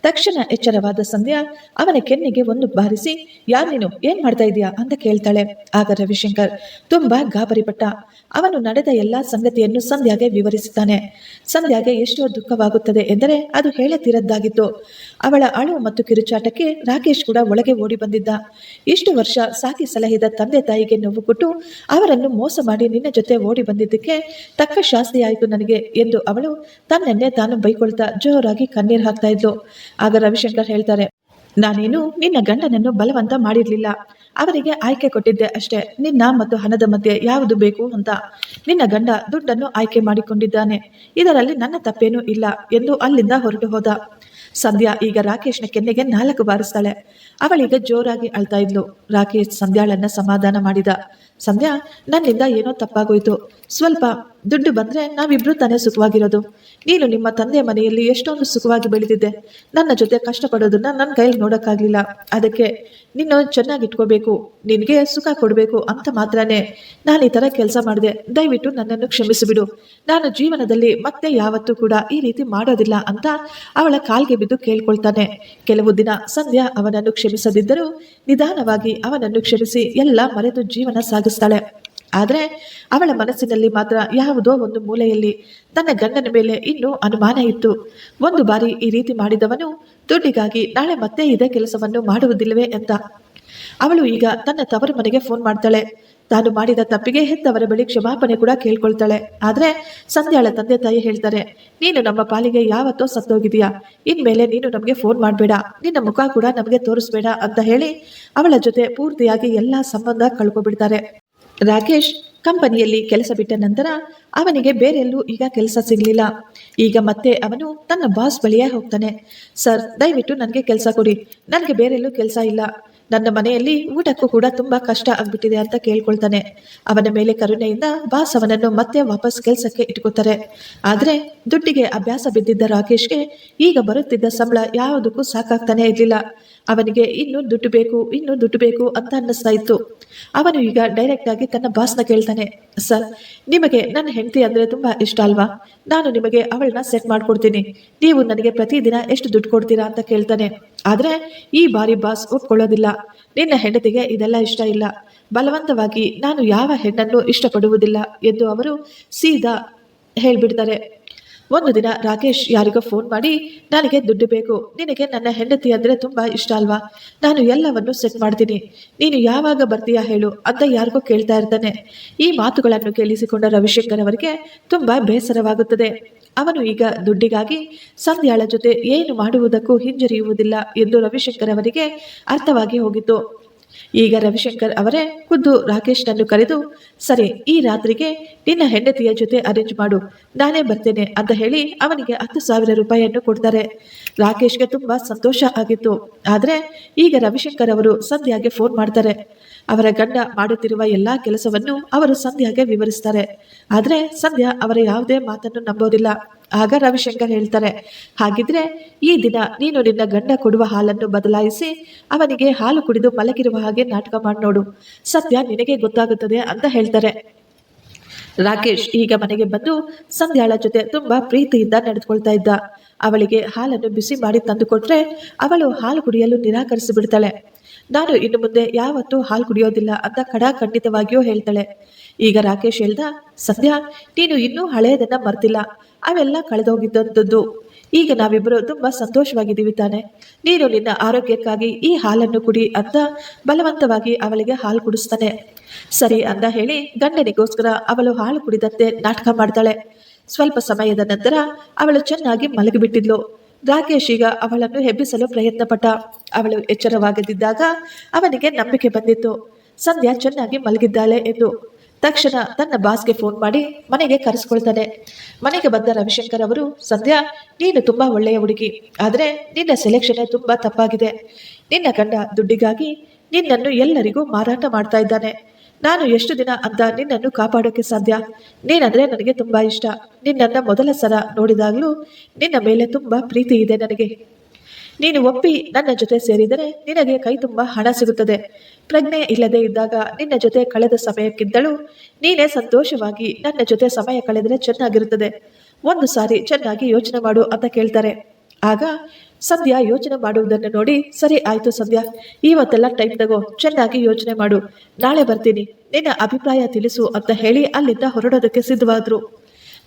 ತಕ್ಷಣ ಎಚ್ಚರವಾದ ಸಂಧ್ಯಾ ಅವನ ಕೆನ್ನೆಗೆ ಒಂದು ಬಾರಿಸಿ ಯಾರ್ ನೀನು ಏನ್ ಮಾಡ್ತಾ ಇದೀಯಾ ಅಂತ ಕೇಳ್ತಾಳೆ. ಆಗ ರವಿಶಂಕರ್ ತುಂಬಾ ಗಾಬರಿಪಟ್ಟ. ಅವನು ನಡೆದ ಎಲ್ಲಾ ಸಂಗತಿಯನ್ನು ಸಂಧ್ಯಾಗೆ ವಿವರಿಸುತ್ತಾನೆ. ಸಂಧ್ಯಾಗೆ ಎಷ್ಟೋ ದುಃಖವಾಗುತ್ತದೆ ಎಂದರೆ ಅದು ಹೇಳತಿರದ್ದಾಗಿತ್ತು. ಅವಳ ಅಳು ಮತ್ತು ಕಿರುಚಾಟಕ್ಕೆ ರಾಕೇಶ್ ಕೂಡ ಒಳಗೆ ಓಡಿ ಬಂದಿದ್ದ. ಇಷ್ಟು ವರ್ಷ ಸಾಕಿ ಸಲಹಿದ ತಂದೆ ತಾಯಿಗೆ ನೋವು ಕೊಟ್ಟು ಅವರನ್ನು ಮೋಸ ಮಾಡಿ ನಿನ್ನ ಜೊತೆ ಓಡಿ ಬಂದಿದ್ದಕ್ಕೆ ತಕ್ಕ ಶಾಸ್ತಿ ಆಯಿತು ನನಗೆ ಎಂದು ಅವಳು ತನ್ನನ್ನೇ ತಾನು ಬೈಕೊಳ್ತಾ ಜೋರಾಗಿ ಕಣ್ಣೀರು ಹಾಕ್ತಾ ಇದ್ಲು. ಆಗ ರವಿಶಂಕರ್ ಹೇಳ್ತಾರೆ, ನಾನೇನು ನಿನ್ನ ಗಂಡನನ್ನು ಬಲವಂತ ಮಾಡಿರ್ಲಿಲ್ಲ, ಅವರಿಗೆ ಆಯ್ಕೆ ಕೊಟ್ಟಿದ್ದೆ ಅಷ್ಟೇ. ನಿನ್ನ ಮತ್ತು ಹಣದ ಮಧ್ಯೆ ಯಾವುದು ಬೇಕು ಅಂತ. ನಿನ್ನ ಗಂಡ ದುಡ್ಡನ್ನು ಆಯ್ಕೆ ಮಾಡಿಕೊಂಡಿದ್ದಾನೆ, ಇದರಲ್ಲಿ ನನ್ನ ತಪ್ಪೇನೂ ಇಲ್ಲ ಎಂದು ಅಲ್ಲಿಂದ ಹೊರಟು ಹೋದ. ಸಂಧ್ಯಾ ಈಗ ರಾಕೇಶ್ನ ಕೆನ್ನೆಗೆ 4 ಬಾರಿಸ್ತಾಳೆ. ಅವಳೀಗ ಜೋರಾಗಿ ಅಳ್ತಾ ಇದ್ಲು. ರಾಕೇಶ್ ಸಂಧ್ಯಾಳನ್ನ ಸಮಾಧಾನ ಮಾಡಿದ. ಸಂಧ್ಯಾ, ನನ್ನಿಂದ ಏನೋ ತಪ್ಪಾಗೋಯ್ತು. ಸ್ವಲ್ಪ ದುಡ್ಡು ಬಂದ್ರೆ ನಾವಿಬ್ರು ತಾನೇ ಸುಖವಾಗಿರೋದು. ನೀನು ನಿಮ್ಮ ತಂದೆ ಮನೆಯಲ್ಲಿ ಎಷ್ಟೊಂದು ಸುಖವಾಗಿ ಬೆಳೆದಿದ್ದೆ. ನನ್ನ ಜೊತೆ ಕಷ್ಟಪಡೋದನ್ನ ನನ್ನ ಕೈಯಲ್ಲಿ ನೋಡೋಕ್ಕಾಗ್ಲಿಲ್ಲ. ಅದಕ್ಕೆ ನಿನ್ನ ಚೆನ್ನಾಗಿಟ್ಕೋಬೇಕು, ನಿನಗೆ ಸುಖ ಕೊಡಬೇಕು ಅಂತ ಮಾತ್ರನೇ ನಾನು ಈ ಥರ ಕೆಲಸ ಮಾಡಿದೆ. ದಯವಿಟ್ಟು ನನ್ನನ್ನು ಕ್ಷಮಿಸಿಬಿಡು. ನಾನು ಜೀವನದಲ್ಲಿ ಮತ್ತೆ ಯಾವತ್ತೂ ಕೂಡ ಈ ರೀತಿ ಮಾಡೋದಿಲ್ಲ ಅಂತ ಅವಳ ಕಾಲ್ಗೆ ಬಿದ್ದು ಕೇಳ್ಕೊಳ್ತಾನೆ. ಕೆಲವು ದಿನ ಸಂಧ್ಯಾ ಅವನನ್ನು ಕ್ಷಮಿಸದಿದ್ದರೂ ನಿಧಾನವಾಗಿ ಅವನನ್ನು ಕ್ಷಮಿಸಿ ಎಲ್ಲ ಮರೆತು ಜೀವನ ಸಾಗಿಸ್ತಾಳೆ. ಆದರೆ ಅವಳ ಮನಸ್ಸಿನಲ್ಲಿ ಮಾತ್ರ ಯಾವುದೋ ಒಂದು ಮೂಲೆಯಲ್ಲಿ ತನ್ನ ಗಂಡನ ಮೇಲೆ ಇನ್ನೂ ಅನುಮಾನ ಇತ್ತು. ಒಂದು ಬಾರಿ ಈ ರೀತಿ ಮಾಡಿದವನು ದುಡ್ಡಿಗಾಗಿ ನಾಳೆ ಮತ್ತೆ ಇದೇ ಕೆಲಸವನ್ನು ಮಾಡುವುದಿಲ್ಲವೇ ಅಂತ. ಅವಳು ಈಗ ತನ್ನ ತವರು ಮನೆಗೆ ಫೋನ್ ಮಾಡ್ತಾಳೆ. ತಾನು ಮಾಡಿದ ತಪ್ಪಿಗೆ ಹೆತ್ತವರ ಬಳಿ ಕ್ಷಮಾಪಣೆ ಕೂಡ ಕೇಳ್ಕೊಳ್ತಾಳೆ. ಆದ್ರೆ ಸಂಧ್ಯಾಳ ತಂದೆ ತಾಯಿ ಹೇಳ್ತಾರೆ, ನೀನು ನಮ್ಮ ಪಾಲಿಗೆ ಯಾವತ್ತೋ ಸತ್ತೋಗಿದೀಯಾ, ಇನ್ಮೇಲೆ ನೀನು ನಮಗೆ ಫೋನ್ ಮಾಡಬೇಡ, ನಿನ್ನ ಮುಖ ಕೂಡ ನಮಗೆ ತೋರಿಸ್ಬೇಡ ಅಂತ ಹೇಳಿ ಅವಳ ಜೊತೆ ಪೂರ್ತಿಯಾಗಿ ಎಲ್ಲಾ ಸಂಬಂಧ ಕಳ್ಕೊಬಿಡ್ತಾರೆ. ರಾಕೇಶ್ ಕಂಪನಿಯಲ್ಲಿ ಕೆಲಸ ಬಿಟ್ಟ ನಂತರ ಅವನಿಗೆ ಬೇರೆಲ್ಲೂ ಈಗ ಕೆಲಸ ಸಿಗಲಿಲ್ಲ. ಈಗ ಮತ್ತೆ ಅವನು ತನ್ನ ಬಾಸ್ ಬಳಿಯೇ ಹೋಗ್ತಾನೆ. ಸರ್, ದಯವಿಟ್ಟು ನನಗೆ ಕೆಲಸ ಕೊಡಿ, ನನಗೆ ಬೇರೆಲ್ಲೂ ಕೆಲಸ ಇಲ್ಲ, ನನ್ನ ಮನೆಯಲ್ಲಿ ಊಟಕ್ಕೂ ಕೂಡ ತುಂಬಾ ಕಷ್ಟ ಆಗ್ಬಿಟ್ಟಿದೆ ಅಂತ ಕೇಳ್ಕೊಳ್ತಾನೆ. ಅವನ ಮೇಲೆ ಕರುಣೆಯಿಂದ ಬಾಸ್ ಅವನನ್ನು ಮತ್ತೆ ವಾಪಸ್ ಕೆಲಸಕ್ಕೆ ಇಟ್ಕೋತಾರೆ. ಆದ್ರೆ ದುಡ್ಡಿಗೆ ಅಭ್ಯಾಸ ಬಿದ್ದಿದ್ದ ರಾಕೇಶ್ಗೆ ಈಗ ಬರುತ್ತಿದ್ದ ಸಂಬಳ ಯಾವುದಕ್ಕೂ ಸಾಕಾಗ್ತಾನೆ ಇರ್ಲಿಲ್ಲ. ಅವನಿಗೆ ಇನ್ನೂ ದುಡ್ಡು ಬೇಕು ಅಂತ ಅನ್ನಿಸ್ತಾ ಇತ್ತು. ಅವನು ಈಗ ಡೈರೆಕ್ಟ್ ಆಗಿ ತನ್ನ ಬಾಸ್ನ ಕೇಳ್ತಾನೆ, ಸರ್, ನಿಮಗೆ ನನ್ನ ಹೆಂಡತಿ ಅಂದ್ರೆ ತುಂಬಾ ಇಷ್ಟ ಅಲ್ವಾ? ನಾನು ನಿಮಗೆ ಅವಳನ್ನ ಸೆಟ್ ಮಾಡ್ಕೊಡ್ತೀನಿ, ನೀವು ನನಗೆ ಪ್ರತಿದಿನ ಎಷ್ಟು ದುಡ್ಡು ಕೊಡ್ತೀರಾ ಅಂತ ಕೇಳ್ತಾನೆ. ಆದ್ರೆ ಈ ಬಾರಿ ಬಾಸ್ ಒಪ್ಕೊಳ್ಳೋದಿಲ್ಲ. ನಿನ್ನ ಹೆಂಡತಿಗೆ ಇದೆಲ್ಲ ಇಷ್ಟ ಇಲ್ಲ, ಬಲವಂತವಾಗಿ ನಾನು ಯಾವ ಹೆಣ್ಣನ್ನು ಇಷ್ಟಪಡುವುದಿಲ್ಲ ಎಂದು ಅವರು ಸೀದಾ ಹೇಳ್ಬಿಡ್ತಾರೆ. ಒಂದು ದಿನ ರಾಕೇಶ್ ಯಾರಿಗೋ ಫೋನ್ ಮಾಡಿ, ನನಗೆ ದುಡ್ಡು ಬೇಕು, ನಿನಗೆ ನನ್ನ ಹೆಂಡತಿ ಅಂದ್ರೆ ತುಂಬಾ ಇಷ್ಟ ಅಲ್ವಾ, ನಾನು ಎಲ್ಲವನ್ನು ಸೆಟ್ ಮಾಡ್ತೀನಿ, ನೀನು ಯಾವಾಗ ಬರ್ತೀಯಾ ಹೇಳು ಅಂತ ಯಾರಿಗೋ ಕೇಳ್ತಾ ಇರ್ತಾನೆ. ಈ ಮಾತುಗಳನ್ನು ಕೇಳಿಸಿಕೊಂಡ ರವಿಶಂಕರ್ ಅವರಿಗೆ ತುಂಬಾ ಬೇಸರವಾಗುತ್ತದೆ. ಅವನು ಈಗ ದುಡ್ಡಿಗಾಗಿ ಸಂಧ್ಯಾಳ ಜೊತೆ ಏನು ಮಾಡುವುದಕ್ಕೂ ಹಿಂಜರಿಯುವುದಿಲ್ಲ ಎಂದು ರವಿಶಂಕರ್ ಅವರಿಗೆ ಅರ್ಥವಾಗಿ ಹೋಗಿತ್ತು. ಈಗ ರವಿಶಂಕರ್ ಅವರೇ ಖುದ್ದು ರಾಕೇಶ್ನನ್ನು ಕರೆದು, ಸರಿ, ಈ ರಾತ್ರಿಗೆ ನಿನ್ನ ಹೆಂಡತಿಯ ಜೊತೆ ಅರೇಂಜ್ ಮಾಡು, ನಾನೇ ಬರ್ತೇನೆ ಅಂತ ಹೇಳಿ ಅವನಿಗೆ 10,000 ರೂಪಾಯಿಯನ್ನು ಕೊಡ್ತಾರೆ. ರಾಕೇಶ್ಗೆ ತುಂಬಾ ಸಂತೋಷ ಆಗಿತ್ತು. ಆದ್ರೆ ಈಗ ರವಿಶಂಕರ್ ಅವರು ಸಂಧ್ಯಾಗೆ ಫೋನ್ ಮಾಡ್ತಾರೆ. ಅವರ ಗಂಡ ಮಾಡುತ್ತಿರುವ ಎಲ್ಲಾ ಕೆಲಸವನ್ನು ಅವರು ಸಂಧ್ಯಾಗೆ ವಿವರಿಸ್ತಾರೆ. ಆದ್ರೆ ಸಂಧ್ಯಾ ಅವರ ಯಾವುದೇ ಮಾತನ್ನು ನಂಬೋದಿಲ್ಲ. ಆಗ ರವಿಶಂಕರ್ ಹೇಳ್ತಾರೆ, ಹಾಗಿದ್ರೆ ಈ ದಿನ ನೀನು ನಿನ್ನ ಗಂಡ ಕೊಡುವ ಹಾಲನ್ನು ಬದಲಾಯಿಸಿ ಅವನಿಗೆ ಹಾಲು ಕುಡಿದು ಮಲಗಿರುವ ಹಾಗೆ ನಾಟಕ ಮಾಡಿ ನೋಡು, ಸತ್ಯ ನಿನಗೆ ಗೊತ್ತಾಗುತ್ತದೆ ಅಂತ ಹೇಳ್ತಾರೆ. ರಾಕೇಶ್ ಈಗ ಮನೆಗೆ ಬಂದು ಸಂಧ್ಯಾಳ ಜೊತೆ ತುಂಬಾ ಪ್ರೀತಿಯಿಂದ ನಡೆದುಕೊಳ್ತಾ ಇದ್ದ. ಅವಳಿಗೆ ಹಾಲನ್ನು ಬಿಸಿ ಮಾಡಿ ತಂದು ಕೊಟ್ರೆ ಅವಳು ಹಾಲು ಕುಡಿಯಲು ನಿರಾಕರಿಸಿ ಬಿಡ್ತಾಳೆ. ನಾನು ಇನ್ನು ಮುಂದೆ ಯಾವತ್ತೂ ಹಾಲು ಕುಡಿಯೋದಿಲ್ಲ ಅಂತ ಖಂಡಿತವಾಗಿಯೂ ಹೇಳ್ತಾಳೆ. ಈಗ ರಾಕೇಶ್ ಹೇಳ್ದ, ಸಂಧ್ಯಾ, ನೀನು ಇನ್ನೂ ಹಳೆಯದನ್ನ ಮರ್ತಿಲ್ಲ, ಅವೆಲ್ಲ ಕಳೆದೋಗಿದ್ದಂಥದ್ದು. ಈಗ ನಾವಿಬ್ಬರು ತುಂಬಾ ಸಂತೋಷವಾಗಿದ್ದೀವಿ ತಾನೆ. ನೀನು ನಿನ್ನ ಆರೋಗ್ಯಕ್ಕಾಗಿ ಈ ಹಾಲನ್ನು ಕುಡಿ ಅಂತ ಬಲವಂತವಾಗಿ ಅವಳಿಗೆ ಹಾಲು ಕುಡಿಸ್ತಾನೆ. ಸರಿ ಅಂತ ಹೇಳಿ ಗಂಡನಿಗೋಸ್ಕರ ಅವಳು ಹಾಲು ಕುಡಿದಂತೆ ನಾಟಕ ಮಾಡ್ತಾಳೆ. ಸ್ವಲ್ಪ ಸಮಯದ ನಂತರ ಅವಳು ಚೆನ್ನಾಗಿ ಮಲಗಿಬಿಟ್ಟಿದ್ಲು. ರಾಕೇಶ್ ಈಗ ಅವಳನ್ನು ಹೆಬ್ಬಿಸಲು ಪ್ರಯತ್ನ ಪಟ್ಟ. ಅವಳು ಎಚ್ಚರವಾಗದಿದ್ದಾಗ ಅವನಿಗೆ ನಂಬಿಕೆ ಬಂದಿತ್ತು, ಸಂಧ್ಯಾ ಚೆನ್ನಾಗಿ ಮಲಗಿದ್ದಾಳೆ ಎಂದು. ತಕ್ಷಣ ತನ್ನ ಬಾಸ್ಗೆ ಫೋನ್ ಮಾಡಿ ಮನೆಗೆ ಕರೆಸ್ಕೊಳ್ತಾನೆ. ಮನೆಗೆ ಬಂದ ರವಿಶಂಕರ್ ಅವರು, ಸಂಧ್ಯಾ, ನೀನು ತುಂಬಾ ಒಳ್ಳೆಯ ಹುಡುಗಿ, ಆದ್ರೆ ನಿನ್ನ ಸೆಲೆಕ್ಷನ್ ತುಂಬಾ ತಪ್ಪಾಗಿದೆ. ನಿನ್ನ ಗಂಡ ದುಡ್ಡಿಗಾಗಿ ನಿನ್ನನ್ನು ಎಲ್ಲರಿಗೂ ಮಾರಾಟ ಮಾಡ್ತಾ ಇದ್ದಾನೆ. ನಾನು ಎಷ್ಟು ದಿನ ಅಂತ ನಿನ್ನನ್ನು ಕಾಪಾಡೋಕೆ ಸಾಧ್ಯ? ನೀನಂದ್ರೆ ನನಗೆ ತುಂಬಾ ಇಷ್ಟ. ನಿನ್ನನ್ನು ಮೊದಲ ಸಲ ನೋಡಿದಾಗಲೂ ನಿನ್ನ ಮೇಲೆ ತುಂಬಾ ಪ್ರೀತಿ ಇದೆ ನನಗೆ. ನೀನು ಒಪ್ಪಿ ನನ್ನ ಜೊತೆ ಸೇರಿದರೆ ನಿನಗೆ ಕೈ ತುಂಬ ಹಣ ಸಿಗುತ್ತದೆ. ಪ್ರಜ್ಞೆ ಇಲ್ಲದೆ ಇದ್ದಾಗ ನಿನ್ನ ಜೊತೆ ಕಳೆದ ಸಮಯಕ್ಕಿಂತಲೂ ನೀನೇ ಸಂತೋಷವಾಗಿ ನನ್ನ ಜೊತೆ ಸಮಯ ಕಳೆದರೆ ಚೆನ್ನಾಗಿರುತ್ತದೆ. ಒಂದು ಸಾರಿ ಚೆನ್ನಾಗಿ ಯೋಚನೆ ಮಾಡು ಅಂತ ಕೇಳ್ತಾರೆ. ಆಗ ಸಂಧ್ಯಾ ಯೋಚನೆ ಮಾಡುವುದನ್ನು ನೋಡಿ, ಸರಿ ಆಯ್ತು ಸಂಧ್ಯಾ, ಇವತ್ತೆಲ್ಲ ಟೈಮ್ ತಗೋ, ಚೆನ್ನಾಗಿ ಯೋಚನೆ ಮಾಡು, ನಾಳೆ ಬರ್ತೀನಿ, ನಿನ್ನ ಅಭಿಪ್ರಾಯ ತಿಳಿಸು ಅಂತ ಹೇಳಿ ಅಲ್ಲಿಂದ ಹೊರಡೋದಕ್ಕೆ ಸಿದ್ಧವಾದ್ರು.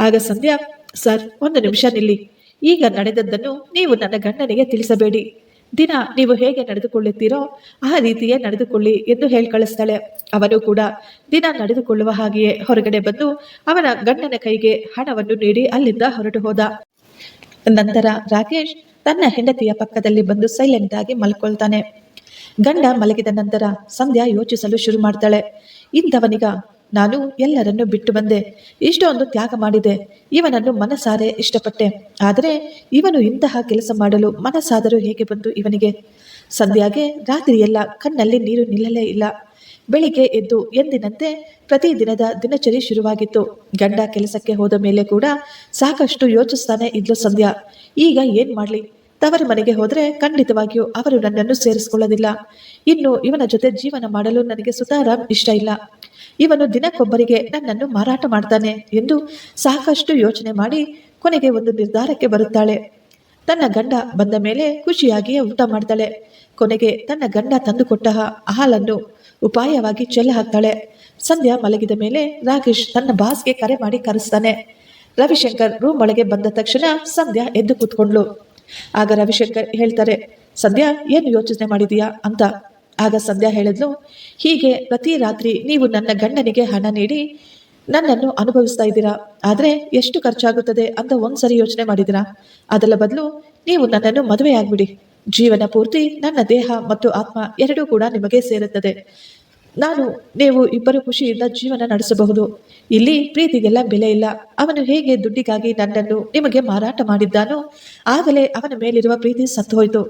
ಆಗ ಸಂಧ್ಯಾ, ಸರ್ ಒಂದು ನಿಮಿಷ ನಿಲ್ಲಿ, ಈಗ ನಡೆದದ್ದನ್ನು ನೀವು ನನ್ನ ಗಂಡನಿಗೆ ತಿಳಿಸಬೇಡಿ. ದಿನ ನೀವು ಹೇಗೆ ನಡೆದುಕೊಳ್ಳುತ್ತೀರೋ ಆ ರೀತಿಯೇ ನಡೆದುಕೊಳ್ಳಿ ಎಂದು ಹೇಳಿ ಕಳಿಸ್ತಾಳೆ. ಅವನು ಕೂಡ ದಿನ ನಡೆದುಕೊಳ್ಳುವ ಹಾಗೆಯೇ ಹೊರಗಡೆ ಬಂದು ಅವನ ಗಂಡನ ಕೈಗೆ ಹಣವನ್ನು ನೀಡಿ ಅಲ್ಲಿಂದ ಹೊರಟು ಹೋದ. ನಂತರ ರಾಕೇಶ್ ತನ್ನ ಹೆಂಡತಿಯ ಪಕ್ಕದಲ್ಲಿ ಬಂದು ಸೈಲೆಂಟ್ ಆಗಿ ಮಲ್ಕೊಳ್ತಾನೆ. ಗಂಡ ಮಲಗಿದ ನಂತರ ಸಂಧ್ಯಾ ಯೋಚಿಸಲು ಶುರು ಮಾಡ್ತಾಳೆ. ಇಂಥವನಿಗ ನಾನು ಎಲ್ಲರನ್ನು ಬಿಟ್ಟು ಬಂದೆ, ಇಷ್ಟೊಂದು ತ್ಯಾಗ ಮಾಡಿದೆ, ಇವನನ್ನು ಮನಸಾರೆ ಇಷ್ಟಪಟ್ಟೆ, ಆದರೆ ಇವನು ಇಂತಹ ಕೆಲಸ ಮಾಡಲು ಮನಸ್ಸಾದರೂ ಹೇಗೆ ಬಂತು ಇವನಿಗೆ? ಸಂಧ್ಯಾಗೆ ರಾತ್ರಿಯೆಲ್ಲ ಕಣ್ಣಲ್ಲಿ ನೀರು ನಿಲ್ಲಲೇ ಇಲ್ಲ. ಬೆಳಿಗ್ಗೆ ಎದ್ದು ಎಂದಿನಂತೆ ಪ್ರತಿದಿನದ ದಿನಚರಿ ಶುರುವಾಗಿತ್ತು. ಗಂಡ ಕೆಲಸಕ್ಕೆ ಹೋದ ಮೇಲೆ ಕೂಡ ಸಾಕಷ್ಟು ಯೋಚಿಸ್ತಾನೆ ಇದ್ಲು ಸಂಧ್ಯಾ. ಈಗ ಏನ್ ಮಾಡ್ಲಿ? ತವರ ಮನೆಗೆ ಹೋದ್ರೆ ಖಂಡಿತವಾಗಿಯೂ ಅವರು ನನ್ನನ್ನು ಸೇರಿಸಿಕೊಳ್ಳೋದಿಲ್ಲ. ಇನ್ನು ಇವನ ಜೊತೆ ಜೀವನ ಮಾಡಲು ನನಗೆ ಸುತಾರಾಮ್ ಇಷ್ಟ ಇಲ್ಲ. ಇವನು ದಿನಕ್ಕೊಬ್ಬರಿಗೆ ನನ್ನನ್ನು ಮಾರಾಟ ಮಾಡ್ತಾನೆ ಎಂದು ಸಾಕಷ್ಟು ಯೋಚನೆ ಮಾಡಿ ಕೊನೆಗೆ ಒಂದು ನಿರ್ಧಾರಕ್ಕೆ ಬರುತ್ತಾಳೆ. ತನ್ನ ಗಂಡ ಬಂದ ಮೇಲೆ ಖುಷಿಯಾಗಿಯೇ ಊಟ ಮಾಡ್ತಾಳೆ. ಕೊನೆಗೆ ತನ್ನ ಗಂಡ ತಂದುಕೊಟ್ಟ ಹಾಲನ್ನು ಉಪಾಯವಾಗಿ ಚೆಲ್ಲ ಹಾಕ್ತಾಳೆ. ಸಂಧ್ಯಾ ಮಲಗಿದ ಮೇಲೆ ರಾಕೇಶ್ ತನ್ನ ಬಾಸ್ಗೆ ಕರೆ ಮಾಡಿ ಕರೆಸ್ತಾನೆ. ರವಿಶಂಕರ್ ರೂಮ್ ಒಳಗೆ ಬಂದ ತಕ್ಷಣ ಸಂಧ್ಯಾ ಎದ್ದು ಕೂತ್ಕೊಂಡ್ಲು. ಆಗ ರವಿಶಂಕರ್ ಹೇಳ್ತಾರೆ, ಸಂಧ್ಯಾ ಏನು ಯೋಚನೆ ಮಾಡಿದೀಯಾ ಅಂತ. ಆಗ ಸಂಧ್ಯಾ ಹೇಳಿದ್ಲು, ಹೀಗೆ ಪ್ರತಿ ರಾತ್ರಿ ನೀವು ನನ್ನ ಗಂಡನಿಗೆ ಹಣ ನೀಡಿ ನನ್ನನ್ನು ಅನುಭವಿಸ್ತಾ ಇದ್ದೀರಾ, ಆದರೆ ಎಷ್ಟು ಖರ್ಚಾಗುತ್ತದೆ ಅಂತ ಒಂದ್ಸರಿ ಯೋಚನೆ ಮಾಡಿದ್ದೀರಾ? ಅದರ ಬದಲು ನೀವು ನನ್ನನ್ನು ಮದುವೆ ಆಗ್ಬಿಡಿ. ಜೀವನ ಪೂರ್ತಿ ನನ್ನ ದೇಹ ಮತ್ತು ಆತ್ಮ ಎರಡೂ ಕೂಡ ನಿಮಗೆ ಸೇರುತ್ತದೆ. ನೀವು ಇಬ್ಬರು ಖುಷಿಯಿಂದ ಜೀವನ ನಡೆಸಬಹುದು. ಇಲ್ಲಿ ಪ್ರೀತಿಗೆಲ್ಲ ಬೆಲೆ ಇಲ್ಲ. ಅವನು ಹೇಗೆ ದುಡ್ಡಿಗಾಗಿ ನನ್ನನ್ನು ನಿಮಗೆ ಮಾರಾಟ ಮಾಡಿದ್ದಾನೋ ಆಗಲೇ ಅವನ ಮೇಲಿರುವ ಪ್ರೀತಿ ಸತ್ತು ಹೋಯಿತು.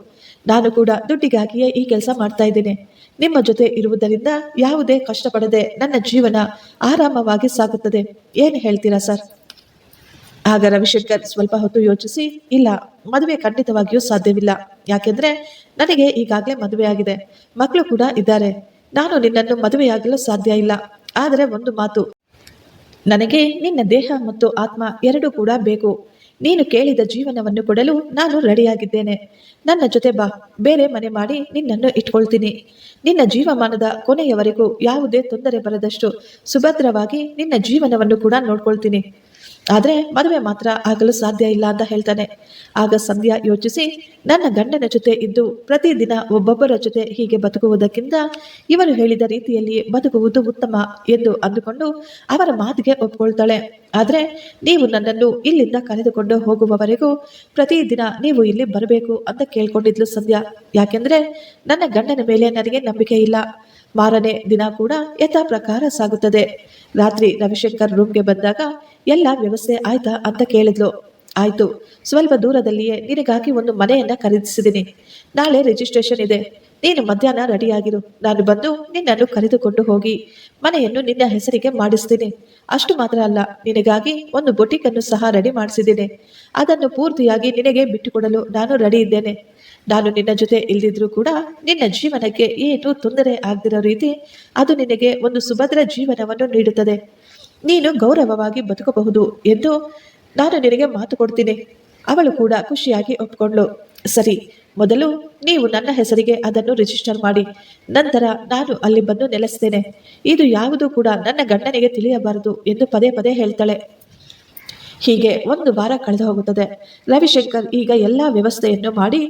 ನಾನು ಕೂಡ ದುಡ್ಡಿಗಾಗಿಯೇ ಈ ಕೆಲಸ ಮಾಡ್ತಾ ಇದ್ದೇನೆ. ನಿಮ್ಮ ಜೊತೆ ಇರುವುದರಿಂದ ಯಾವುದೇ ಕಷ್ಟಪಡದೆ ನನ್ನ ಜೀವನ ಆರಾಮವಾಗಿ ಸಾಗುತ್ತದೆ. ಏನು ಹೇಳ್ತೀರಾ ಸರ್? ಆಗ ರವಿಶಂಕರ್ ಸ್ವಲ್ಪ ಹೊತ್ತು ಯೋಚಿಸಿ, ಇಲ್ಲ, ಮದುವೆ ಖಂಡಿತವಾಗಿಯೂ ಸಾಧ್ಯವಿಲ್ಲ. ಯಾಕೆಂದ್ರೆ ನನಗೆ ಈಗಾಗಲೇ ಮದುವೆ ಆಗಿದೆ, ಮಕ್ಕಳು ಕೂಡ ಇದ್ದಾರೆ. ನಾನು ನಿನ್ನನ್ನು ಮದುವೆಯಾಗಲು ಸಾಧ್ಯ ಇಲ್ಲ. ಆದರೆ ಒಂದು ಮಾತು, ನನಗೆ ನಿನ್ನ ದೇಹ ಮತ್ತು ಆತ್ಮ ಎರಡೂ ಕೂಡ ಬೇಕು. ನೀನು ಕೇಳಿದ ಜೀವನವನ್ನು ಕೊಡಲು ನಾನು ರೆಡಿಯಾಗಿದ್ದೇನೆ. ನನ್ನ ಜೊತೆ ಬಾ, ಬೇರೆ ಮನೆ ಮಾಡಿ ನಿನ್ನನ್ನು ಇಟ್ಕೊಳ್ತೀನಿ. ನಿನ್ನ ಜೀವಮಾನದ ಕೊನೆಯವರೆಗೂ ಯಾವುದೇ ತೊಂದರೆ ಬರದಷ್ಟು ಸುಭದ್ರವಾಗಿ ನಿನ್ನ ಜೀವನವನ್ನು ಕೂಡ ನೋಡ್ಕೊಳ್ತೀನಿ. ಆದರೆ ಮದುವೆ ಮಾತ್ರ ಆಗಲು ಸಾಧ್ಯ ಇಲ್ಲ ಅಂತ ಹೇಳ್ತಾನೆ. ಆಗ ಸಂಧ್ಯಾ ಯೋಚಿಸಿ, ನನ್ನ ಗಂಡನ ಜೊತೆ ಇದ್ದು ಪ್ರತಿದಿನ ಒಬ್ಬೊಬ್ಬರ ಜೊತೆ ಹೀಗೆ ಬದುಕುವುದಕ್ಕಿಂತ ಇವರು ಹೇಳಿದ ರೀತಿಯಲ್ಲಿ ಬದುಕುವುದು ಉತ್ತಮ ಎಂದು ಅಂದುಕೊಂಡು ಅವರ ಮಾತಿಗೆ ಒಪ್ಕೊಳ್ತಾಳೆ. ಆದರೆ ನೀವು ನನ್ನನ್ನು ಇಲ್ಲಿಂದ ಕರೆದುಕೊಂಡು ಹೋಗುವವರೆಗೂ ಪ್ರತಿದಿನ ನೀವು ಇಲ್ಲಿ ಬರಬೇಕು ಅಂತ ಕೇಳ್ಕೊಂಡಿದ್ಲು ಸಂಧ್ಯಾ. ಯಾಕೆಂದ್ರೆ ನನ್ನ ಗಂಡನ ಮೇಲೆ ನನಗೆ ನಂಬಿಕೆ ಇಲ್ಲ. ಮಾರನೇ ದಿನ ಕೂಡ ಯಥಾ ಪ್ರಕಾರ ಸಾಗುತ್ತದೆ. ರಾತ್ರಿ ರವಿಶಂಕರ್ ರೂಮ್ಗೆ ಬಂದಾಗ ಎಲ್ಲ ವ್ಯವಸ್ಥೆ ಆಯ್ತಾ ಅಂತ ಕೇಳಿದ್ಲು. ಆಯ್ತು, ಸ್ವಲ್ಪ ದೂರದಲ್ಲಿಯೇ ನಿನಗಾಗಿ ಒಂದು ಮನೆಯನ್ನ ಖರೀದಿಸಿದ್ದೀನಿ. ನಾಳೆ ರಿಜಿಸ್ಟ್ರೇಷನ್ ಇದೆ. ನೀನು ಮಧ್ಯಾಹ್ನ ರೆಡಿಯಾಗಿರು. ನಾನು ಬಂದು ನಿನ್ನನ್ನು ಕರೆದುಕೊಂಡು ಹೋಗಿ ಮನೆಯನ್ನು ನಿನ್ನ ಹೆಸರಿಗೆ ಮಾಡಿಸ್ತೀನಿ. ಅಷ್ಟು ಮಾತ್ರ ಅಲ್ಲ, ನಿನಗಾಗಿ ಒಂದು ಬೊಟಿಕ್ ಅನ್ನು ಸಹ ರೆಡಿ ಮಾಡಿಸಿದ್ದೀನಿ. ಅದನ್ನು ಪೂರ್ತಿಯಾಗಿ ನಿನಗೆ ಬಿಟ್ಟುಕೊಡಲು ನಾನು ರೆಡಿ ಇದ್ದೇನೆ. ನಾನು ನಿನ್ನ ಜೊತೆ ಇಲ್ದಿದ್ರೂ ಕೂಡ ನಿನ್ನ ಜೀವನಕ್ಕೆ ಏನು ತೊಂದರೆ ಆಗದಿರೋ ರೀತಿ ಅದು ನಿನಗೆ ಒಂದು ಸುಭದ್ರ ಜೀವನವನ್ನು ನೀಡುತ್ತದೆ. ನೀನು ಗೌರವವಾಗಿ ಬದುಕಬಹುದು ಎಂದು ನಾನು ನಿನಗೆ ಮಾತು ಕೊಡ್ತೀನಿ. ಅವಳು ಕೂಡ ಖುಷಿಯಾಗಿ ಒಪ್ಕೊಂಡ್ಳು. ಸರಿ, ಮೊದಲು ನೀವು ನನ್ನ ಹೆಸರಿಗೆ ಅದನ್ನು ರಿಜಿಸ್ಟರ್ ಮಾಡಿ, ನಂತರ ನಾನು ಅಲ್ಲಿ ಬಂದು ನೆಲೆಸ್ತೇನೆ. ಇದು ಯಾವುದೂ ಕೂಡ ನನ್ನ ಗಂಡನಿಗೆ ತಿಳಿಯಬಾರದು ಎಂದು ಪದೇ ಪದೇ ಹೇಳ್ತಾಳೆ. ಹೀಗೆ ಒಂದು ವಾರ ಕಳೆದು ಹೋಗುತ್ತದೆ. ರವಿಶಂಕರ್ ಈಗ ಎಲ್ಲ ವ್ಯವಸ್ಥೆಯನ್ನು ಮಾಡಿ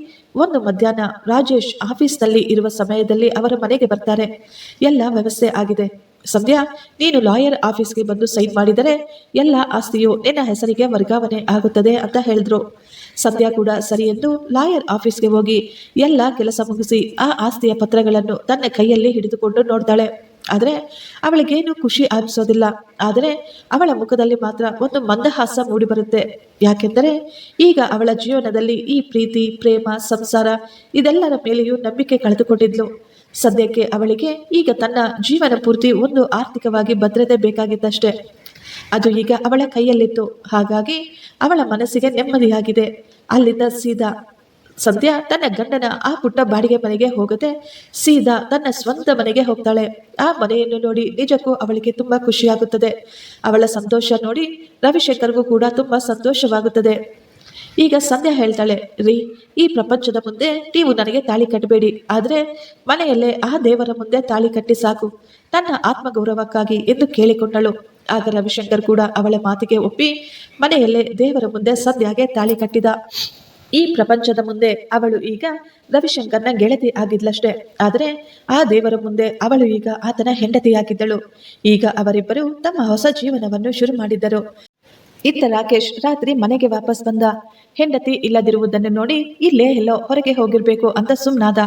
ಒಂದು ಮಧ್ಯಾಹ್ನ ರಾಜೇಶ್ ಆಫೀಸ್ನಲ್ಲಿ ಇರುವ ಸಮಯದಲ್ಲಿ ಅವರ ಮನೆಗೆ ಬರ್ತಾರೆ. ಎಲ್ಲ ವ್ಯವಸ್ಥೆ ಆಗಿದೆ. ಸಂಧ್ಯಾ, ನೀನು ಲಾಯರ್ ಆಫೀಸ್ಗೆ ಬಂದು ಸೈನ್ ಮಾಡಿದರೆ ಎಲ್ಲ ಆಸ್ತಿಯು ನಿನ್ನ ಹೆಸರಿಗೆ ವರ್ಗಾವಣೆ ಆಗುತ್ತದೆ ಅಂತ ಹೇಳಿದ್ರು. ಸಂಧ್ಯಾ ಕೂಡ ಸರಿ ಎಂದು ಲಾಯರ್ ಆಫೀಸ್ಗೆ ಹೋಗಿ ಎಲ್ಲ ಕೆಲಸ ಮುಗಿಸಿ ಆ ಆಸ್ತಿಯ ಪತ್ರಗಳನ್ನು ತನ್ನ ಕೈಯಲ್ಲಿ ಹಿಡಿದುಕೊಂಡು ನೋಡ್ತಾಳೆ. ಆದರೆ ಅವಳಿಗೇನು ಖುಷಿ ಅನಿಸೋದಿಲ್ಲ. ಆದರೆ ಅವಳ ಮುಖದಲ್ಲಿ ಮಾತ್ರ ಒಂದು ಮಂದಹಾಸ ಮೂಡಿಬರುತ್ತೆ. ಯಾಕೆಂದರೆ ಈಗ ಅವಳ ಜೀವನದಲ್ಲಿ ಈ ಪ್ರೀತಿ, ಪ್ರೇಮ, ಸಂಸಾರ ಇದೆಲ್ಲರ ಮೇಲೆಯೂ ನಂಬಿಕೆ ಕಳೆದುಕೊಂಡಿದ್ಲು. ಸದ್ಯಕ್ಕೆ ಅವಳಿಗೆ ಈಗ ತನ್ನ ಜೀವನ ಪೂರ್ತಿ ಒಂದು ಆರ್ಥಿಕವಾಗಿ ಭದ್ರತೆ ಬೇಕಾಗಿತ್ತಷ್ಟೇ. ಅದು ಈಗ ಅವಳ ಕೈಯಲ್ಲಿತ್ತು. ಹಾಗಾಗಿ ಅವಳ ಮನಸ್ಸಿಗೆ ನೆಮ್ಮದಿಯಾಗಿದೆ. ಅಲ್ಲಿಂದ ಸೀದಾ ಸಂಧ್ಯಾ ತನ್ನ ಗಂಡನ ಆ ಪುಟ್ಟ ಬಾಡಿಗೆ ಮನೆಗೆ ಹೋಗದೆ ಸೀದಾ ತನ್ನ ಸ್ವಂತ ಮನೆಗೆ ಹೋಗ್ತಾಳೆ. ಆ ಮನೆಯನ್ನು ನೋಡಿ ನಿಜಕ್ಕೂ ಅವಳಿಗೆ ತುಂಬಾ ಖುಷಿಯಾಗುತ್ತದೆ. ಅವಳ ಸಂತೋಷ ನೋಡಿ ರವಿಶಂಕರ್ಗೂ ಕೂಡ ತುಂಬಾ ಸಂತೋಷವಾಗುತ್ತದೆ. ಈಗ ಸಂಧ್ಯಾ ಹೇಳ್ತಾಳೆ, ರೀ, ಈ ಪ್ರಪಂಚದ ಮುಂದೆ ನೀವು ನನಗೆ ತಾಳಿ ಕಟ್ಟಬೇಡಿ, ಆದ್ರೆ ಮನೆಯಲ್ಲೇ ಆ ದೇವರ ಮುಂದೆ ತಾಳಿ ಕಟ್ಟಿ ಸಾಕು, ನನ್ನ ಆತ್ಮಗೌರವಕ್ಕಾಗಿ ಎಂದು ಕೇಳಿಕೊಂಡಳು. ಆಗ ರವಿಶಂಕರ್ ಕೂಡ ಅವಳ ಮಾತಿಗೆ ಒಪ್ಪಿ ಮನೆಯಲ್ಲೇ ದೇವರ ಮುಂದೆ ಸಂಧ್ಯಾಗೆ ತಾಳಿ ಕಟ್ಟಿದ. ಈ ಪ್ರಪಂಚದ ಮುಂದೆ ಅವಳು ಈಗ ರವಿಶಂಕರ್ನ ಗೆಳತಿ ಆಗಿದ್ಲಷ್ಟೇ, ಆದರೆ ಆ ದೇವರ ಮುಂದೆ ಅವಳು ಈಗ ಆತನ ಹೆಂಡತಿಯಾಗಿದ್ದಳು. ಈಗ ಅವರಿಬ್ಬರು ತಮ್ಮ ಹೊಸ ಜೀವನವನ್ನು ಶುರು ಮಾಡಿದ್ದರು. ಇತ್ತ ರಾಕೇಶ್ ರಾತ್ರಿ ಮನೆಗೆ ವಾಪಸ್ ಬಂದ. ಹೆಂಡತಿ ಇಲ್ಲದಿರುವುದನ್ನು ನೋಡಿ ಇಲ್ಲೇ ಎಲ್ಲೋ ಹೊರಗೆ ಹೋಗಿರ್ಬೇಕು ಅಂತ ಸುಮ್ನಾದ.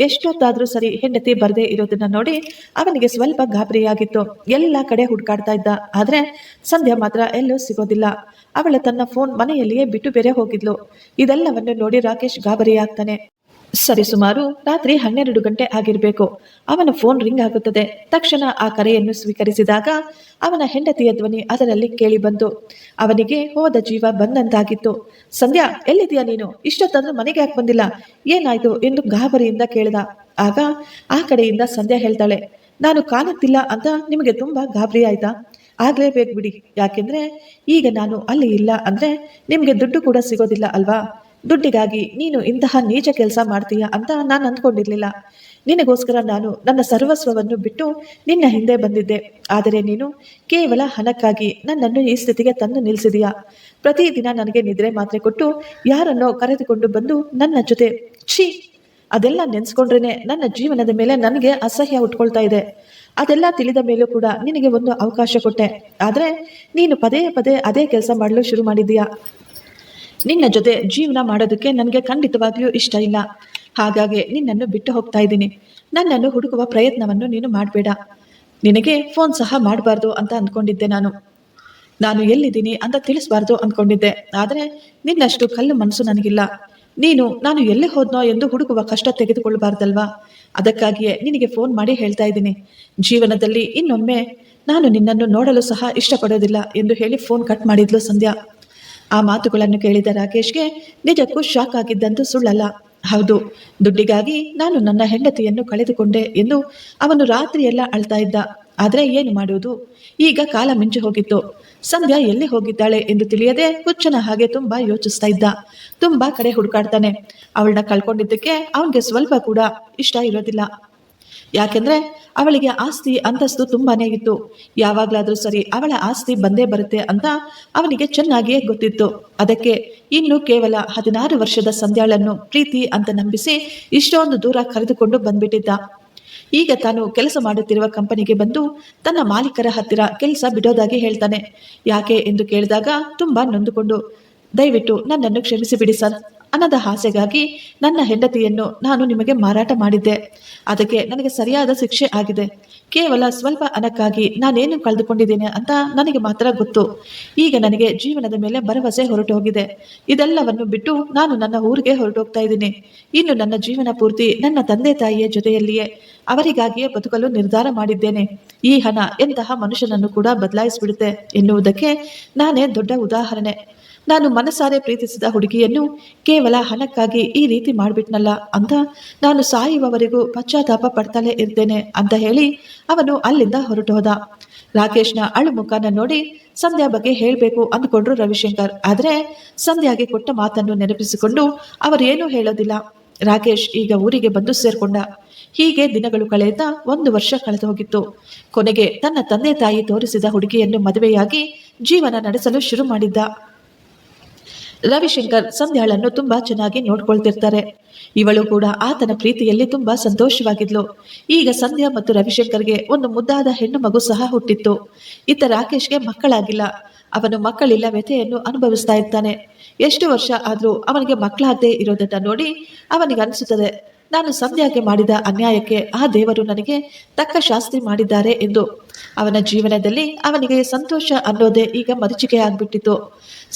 ಎಷ್ಟೊತ್ತಾದ್ರೂ ಸರಿ ಹೆಂಡತಿ ಬರದೇ ಇರೋದನ್ನ ನೋಡಿ ಅವನಿಗೆ ಸ್ವಲ್ಪ ಗಾಬರಿಯಾಗಿತ್ತು. ಎಲ್ಲ ಕಡೆ ಹುಡುಕಾಡ್ತಾ ಇದ್ದ, ಆದ್ರೆ ಸಂಧ್ಯಾ ಮಾತ್ರ ಎಲ್ಲೂ ಸಿಗೋದಿಲ್ಲ. ಅವಳ ತನ್ನ ಫೋನ್ ಮನೆಯಲ್ಲಿಯೇ ಬಿಟ್ಟು ಬೇರೆ ಹೋಗಿದ್ಲು. ಇದೆಲ್ಲವನ್ನು ನೋಡಿ ರಾಕೇಶ್ ಗಾಬರಿಯಾಗ್ತಾನೆ. ಸರಿಸುಮಾರು ರಾತ್ರಿ 12 ಗಂಟೆ ಆಗಿರ್ಬೇಕು. ಅವನ ಫೋನ್ ರಿಂಗ್ ಆಗುತ್ತದೆ. ತಕ್ಷಣ ಆ ಕರೆಯನ್ನು ಸ್ವೀಕರಿಸಿದಾಗ ಅವನ ಹೆಂಡತಿಯ ಧ್ವನಿ ಅದರಲ್ಲಿ ಕೇಳಿ ಬಂತು. ಅವನಿಗೆ ಹೋದ ಜೀವ ಬಂದಂತಾಗಿತ್ತು. ಸಂಧ್ಯಾ, ಎಲ್ಲಿದೆಯಾ ನೀನು? ಇಷ್ಟೊತ್ತಾದ್ರೂ ಮನೆಗೆ ಯಾಕೆ ಬಂದಿಲ್ಲ? ಏನಾಯ್ತು ಎಂದು ಗಾಬರಿಯಿಂದ ಕೇಳಿದ. ಆಗ ಆ ಕಡೆಯಿಂದ ಸಂಧ್ಯಾ ಹೇಳ್ತಾಳೆ, ನಾನು ಕಾಣುತ್ತಿಲ್ಲ ಅಂತ ನಿಮಗೆ ತುಂಬಾ ಗಾಬರಿ ಆಯ್ತಾ? ಆಗ್ಲೇಬೇಕು ಬಿಡಿ, ಯಾಕೆಂದ್ರೆ ಈಗ ನಾನು ಅಲ್ಲಿ ಇಲ್ಲ ಅಂದ್ರೆ ನಿಮ್ಗೆ ದುಡ್ಡು ಕೂಡ ಸಿಗೋದಿಲ್ಲ ಅಲ್ವಾ? ದುಡ್ಡಿಗಾಗಿ ನೀನು ಇಂತಹ ನೀಚ ಕೆಲಸ ಮಾಡ್ತೀಯ ಅಂತ ನಾನು ಅಂದ್ಕೊಂಡಿರ್ಲಿಲ್ಲ. ನಿನಗೋಸ್ಕರ ನಾನು ನನ್ನ ಸರ್ವಸ್ವವನ್ನು ಬಿಟ್ಟು ನಿನ್ನ ಹಿಂದೆ ಬಂದಿದ್ದೆ, ಆದರೆ ನೀನು ಕೇವಲ ಹಣಕ್ಕಾಗಿ ನನ್ನನ್ನು ಈ ಸ್ಥಿತಿಗೆ ತಂದು ನಿಲ್ಲಿಸಿದೀಯಾ. ಪ್ರತಿದಿನ ನನಗೆ ನಿದ್ರೆ ಮಾತ್ರೆ ಕೊಟ್ಟು ಯಾರನ್ನೋ ಕರೆದುಕೊಂಡು ಬಂದು ನನ್ನ ಜೊತೆ ಛೀ, ಅದೆಲ್ಲ ನೆನ್ಸ್ಕೊಂಡ್ರೇನೆ ನನ್ನ ಜೀವನದ ಮೇಲೆ ನನಗೆ ಅಸಹ್ಯ ಉಟ್ಕೊಳ್ತಾ ಇದೆ. ಅದೆಲ್ಲ ತಿಳಿದ ಮೇಲೂ ಕೂಡ ನಿನಗೆ ಒಂದು ಅವಕಾಶ ಕೊಟ್ಟೆ, ಆದ್ರೆ ನೀನು ಪದೇ ಪದೇ ಅದೇ ಕೆಲಸ ಮಾಡಲು ಶುರು ಮಾಡಿದೀಯಾ. ನಿನ್ನ ಜೊತೆ ಜೀವನ ಮಾಡೋದಕ್ಕೆ ನನಗೆ ಖಂಡಿತವಾಗ್ಲೂ ಇಷ್ಟ ಇಲ್ಲ. ಹಾಗಾಗಿ ನಿನ್ನನ್ನು ಬಿಟ್ಟು ಹೋಗ್ತಾ ಇದ್ದೀನಿ. ನನ್ನನ್ನು ಹುಡುಕುವ ಪ್ರಯತ್ನವನ್ನು ನೀನು ಮಾಡಬೇಡ. ನಿನಗೆ ಫೋನ್ ಸಹ ಮಾಡಬಾರ್ದು ಅಂತ ಅಂದ್ಕೊಂಡಿದ್ದೆ. ನಾನು ಎಲ್ಲಿದ್ದೀನಿ ಅಂತ ತಿಳಿಸ್ಬಾರ್ದು ಅಂದ್ಕೊಂಡಿದ್ದೆ, ಆದರೆ ನಿನ್ನಷ್ಟು ಕಲ್ಲು ಮನಸ್ಸು ನನಗಿಲ್ಲ. ನಾನು ಎಲ್ಲಿ ಹೋದ್ನೋ ಎಂದು ಹುಡುಕುವ ಕಷ್ಟ ತೆಗೆದುಕೊಳ್ಬಾರ್ದಲ್ವಾ? ಅದಕ್ಕಾಗಿಯೇ ನಿನಗೆ ಫೋನ್ ಮಾಡಿ ಹೇಳ್ತಾ ಇದ್ದೀನಿ. ಜೀವನದಲ್ಲಿ ಇನ್ನೊಮ್ಮೆ ನಾನು ನಿನ್ನನ್ನು ನೋಡಲು ಸಹ ಇಷ್ಟಪಡೋದಿಲ್ಲ ಎಂದು ಹೇಳಿ ಫೋನ್ ಕಟ್ ಮಾಡಿದ್ಲು ಸಂಧ್ಯಾ. ಆ ಮಾತುಗಳನ್ನು ಕೇಳಿದ ರಾಕೇಶ್ಗೆ ನಿಜಕ್ಕೂ ಶಾಕ್ ಆಗಿದ್ದಂತೂ ಸುಳ್ಳಲ್ಲ. ಹೌದು, ದುಡ್ಡಿಗಾಗಿ ನಾನು ನನ್ನ ಹೆಂಡತಿಯನ್ನು ಕಳೆದುಕೊಂಡೆ ಎಂದು ಅವನು ರಾತ್ರಿಯೆಲ್ಲ ಅಳ್ತಾ ಇದ್ದ. ಆದ್ರೆ ಏನು ಮಾಡುವುದು? ಈಗ ಕಾಲ ಮಿಂಚಿ ಹೋಗಿತ್ತು. ಸಂಧ್ಯಾ ಎಲ್ಲಿ ಹೋಗಿದ್ದಾಳೆ ಎಂದು ತಿಳಿಯದೆ ಹುಚ್ಚನ ಹಾಗೆ ತುಂಬಾ ಯೋಚಿಸ್ತಾ ಇದ್ದ. ತುಂಬಾ ಕಡೆ ಹುಡುಕಾಡ್ತಾನೆ. ಅವಳನ್ನ ಕಳ್ಕೊಂಡಿದ್ದಕ್ಕೆ ಅವನಿಗೆ ಸ್ವಲ್ಪ ಕೂಡ ಇಷ್ಟ ಇರೋದಿಲ್ಲ. ಯಾಕೆಂದ್ರೆ ಅವಳಿಗೆ ಆಸ್ತಿ ಅಂತಸ್ತು ತುಂಬಾನೇ ಇತ್ತು. ಯಾವಾಗ್ಲಾದ್ರೂ ಸರಿ ಅವಳ ಆಸ್ತಿ ಬಂದೇ ಬರುತ್ತೆ ಅಂತ ಅವನಿಗೆ ಚೆನ್ನಾಗಿಯೇ ಗೊತ್ತಿತ್ತು. ಅದಕ್ಕೆ ಇನ್ನು ಕೇವಲ 16 ವರ್ಷದ ಸಂಧ್ಯಾಳನ್ನು ಪ್ರೀತಿ ಅಂತ ನಂಬಿಸಿ ಇಷ್ಟೊಂದು ದೂರ ಕರೆದುಕೊಂಡು ಬಂದ್ಬಿಟ್ಟಿದ್ದ. ಈಗ ತಾನು ಕೆಲಸ ಮಾಡುತ್ತಿರುವ ಕಂಪನಿಗೆ ಬಂದು ತನ್ನ ಮಾಲೀಕರ ಹತ್ತಿರ ಕೆಲಸ ಬಿಡೋದಾಗಿ ಹೇಳ್ತಾನೆ. ಯಾಕೆ ಎಂದು ಕೇಳಿದಾಗ ತುಂಬಾ ನೊಂದುಕೊಂಡು, ದಯವಿಟ್ಟು ನನ್ನನ್ನು ಕ್ಷಮಿಸಿಬಿಡಿ ಸರ್. ಹಣದ ಆಸೆಗಾಗಿ ನನ್ನ ಹೆಂಡತಿಯನ್ನು ನಾನು ನಿಮಗೆ ಮಾರಾಟ ಮಾಡಿದ್ದೆ. ಅದಕ್ಕೆ ನನಗೆ ಸರಿಯಾದ ಶಿಕ್ಷೆ ಆಗಿದೆ. ಕೇವಲ ಸ್ವಲ್ಪ ಹಣಕ್ಕಾಗಿ ನಾನೇನು ಕಳೆದುಕೊಂಡಿದ್ದೇನೆ ಅಂತ ನನಗೆ ಮಾತ್ರ ಗೊತ್ತು. ಈಗ ನನಗೆ ಜೀವನದ ಮೇಲೆ ಭರವಸೆ ಹೊರಟು ಹೋಗಿದೆ. ಇದೆಲ್ಲವನ್ನು ಬಿಟ್ಟು ನಾನು ನನ್ನ ಊರಿಗೆ ಹೊರಟೋಗ್ತಾ ಇದ್ದೀನಿ. ಇನ್ನು ನನ್ನ ಜೀವನ ಪೂರ್ತಿ ನನ್ನ ತಂದೆ ತಾಯಿಯ ಜೊತೆಯಲ್ಲಿಯೇ ಅವರಿಗಾಗಿಯೇ ಬದುಕಲು ನಿರ್ಧಾರ ಮಾಡಿದ್ದೇನೆ. ಈ ಹಣ ಎಂತಹ ಮನುಷ್ಯನನ್ನು ಕೂಡ ಬದಲಾಯಿಸಿಬಿಡುತ್ತೆ ಎನ್ನುವುದಕ್ಕೆ ನಾನೇ ದೊಡ್ಡ ಉದಾಹರಣೆ. ನಾನು ಮನಸಾರೆ ಪ್ರೀತಿಸಿದ ಹುಡುಗಿಯನ್ನು ಕೇವಲ ಹಣಕ್ಕಾಗಿ ಈ ರೀತಿ ಮಾಡಿಬಿಟ್ನಲ್ಲ ಅಂತ ನಾನು ಸಾಯುವವರೆಗೂ ಪಶ್ಚಾತ್ತಾಪ ಪಡ್ತಲೇ ಇರ್ತೇನೆ ಅಂತ ಹೇಳಿ ಅವನು ಅಲ್ಲಿಂದ ಹೊರಟು ಹೋದ. ರಾಕೇಶ್ನ ಅಳು ಮುಖನ ನೋಡಿ ಸಂಧ್ಯಾ ಬಗ್ಗೆ ಹೇಳಬೇಕು ಅಂದ್ಕೊಂಡ್ರು ರವಿಶಂಕರ್. ಆದ್ರೆ ಸಂಧ್ಯಾಗೆ ಕೊಟ್ಟ ಮಾತನ್ನು ನೆನಪಿಸಿಕೊಂಡು ಅವರೇನೂ ಹೇಳೋದಿಲ್ಲ. ರಾಕೇಶ್ ಈಗ ಊರಿಗೆ ಬಂದು ಸೇರ್ಕೊಂಡ. ಹೀಗೆ ದಿನಗಳು ಕಳೆಯುತ್ತಾ 1 ವರ್ಷ ಕಳೆದು ಹೋಗಿತ್ತು. ಕೊನೆಗೆ ತನ್ನ ತಂದೆ ತಾಯಿ ತೋರಿಸಿದ ಹುಡುಗಿಯನ್ನು ಮದುವೆಯಾಗಿ ಜೀವನ ನಡೆಸಲು ಶುರು ಮಾಡಿದ್ದ. ರವಿಶಂಕರ್ ಸಂಧ್ಯಾಳನ್ನು ತುಂಬಾ ಚೆನ್ನಾಗಿ ನೋಡ್ಕೊಳ್ತಿರ್ತಾರೆ. ಇವಳು ಕೂಡ ಆತನ ಪ್ರೀತಿಯಲ್ಲಿ ತುಂಬಾ ಸಂತೋಷವಾಗಿದ್ಲು. ಈಗ ಸಂಧ್ಯಾ ಮತ್ತು ರವಿಶಂಕರ್ಗೆ ಒಂದು ಮುದ್ದಾದ ಹೆಣ್ಣು ಮಗು ಸಹ ಹುಟ್ಟಿತ್ತು. ಇತ್ತ ರಾಕೇಶ್ಗೆ ಮಕ್ಕಳಾಗಿಲ್ಲ. ಅವನು ಮಕ್ಕಳಿಲ್ಲ ವ್ಯಥೆಯನ್ನು ಅನುಭವಿಸ್ತಾ ಇರ್ತಾನೆ. ಎಷ್ಟು ವರ್ಷ ಆದ್ರೂ ಅವನಿಗೆ ಮಕ್ಕಳಾಗದೆ ಇರೋದನ್ನ ನೋಡಿ ಅವನಿಗೆ ಅನಿಸುತ್ತದೆ, ನಾನು ಸಂಧ್ಯಾಗೆ ಮಾಡಿದ ಅನ್ಯಾಯಕ್ಕೆ ಆ ದೇವರು ನನಗೆ ತಕ್ಕ ಶಾಸ್ತಿ ಮಾಡಿದ್ದಾರೆ ಎಂದು. ಅವನ ಜೀವನದಲ್ಲಿ ಅವನಿಗೆ ಸಂತೋಷ ಅನ್ನೋದೇ ಈಗ ಮರೀಚಿಕೆ ಆಗ್ಬಿಟ್ಟಿತ್ತು.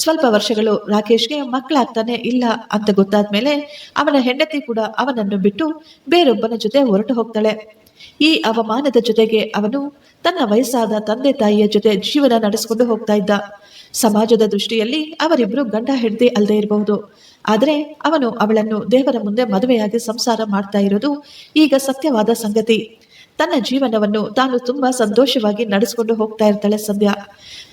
ಸ್ವಲ್ಪ ವರ್ಷಗಳು ರಾಕೇಶ್ಗೆ ಮಕ್ಕಳಾಗ್ತಾನೆ ಇಲ್ಲ ಅಂತ ಗೊತ್ತಾದ್ಮೇಲೆ ಅವನ ಹೆಂಡತಿ ಕೂಡ ಅವನನ್ನು ಬಿಟ್ಟು ಬೇರೊಬ್ಬನ ಜೊತೆ ಹೊರಟು ಹೋಗ್ತಾಳೆ. ಈ ಅವಮಾನದ ಜೊತೆಗೆ ಅವನು ತನ್ನ ವಯಸ್ಸಾದ ತಂದೆ ತಾಯಿಯ ಜೊತೆ ಜೀವನ ನಡೆಸಿಕೊಂಡು ಹೋಗ್ತಾ ಇದ್ದ. ಸಮಾಜದ ದೃಷ್ಟಿಯಲ್ಲಿ ಅವರಿಬ್ಬರು ಗಂಡ ಹೆಂಡತಿ ಅಲ್ಲದೆ ಇರಬಹುದು. ಆದರೆ ಅವನು ಅವಳನ್ನು ದೇವರ ಮುಂದೆ ಮದುವೆಯಾಗಿ ಸಂಸಾರ ಮಾಡ್ತಾ ಇರೋದು ಈಗ ಸತ್ಯವಾದ ಸಂಗತಿ. ತನ್ನ ಜೀವನವನ್ನು ತಾನು ತುಂಬಾ ಸಂತೋಷವಾಗಿ ನಡೆಸಿಕೊಂಡು ಹೋಗ್ತಾ ಇರ್ತಾಳೆ ಸಂಧ್ಯಾ.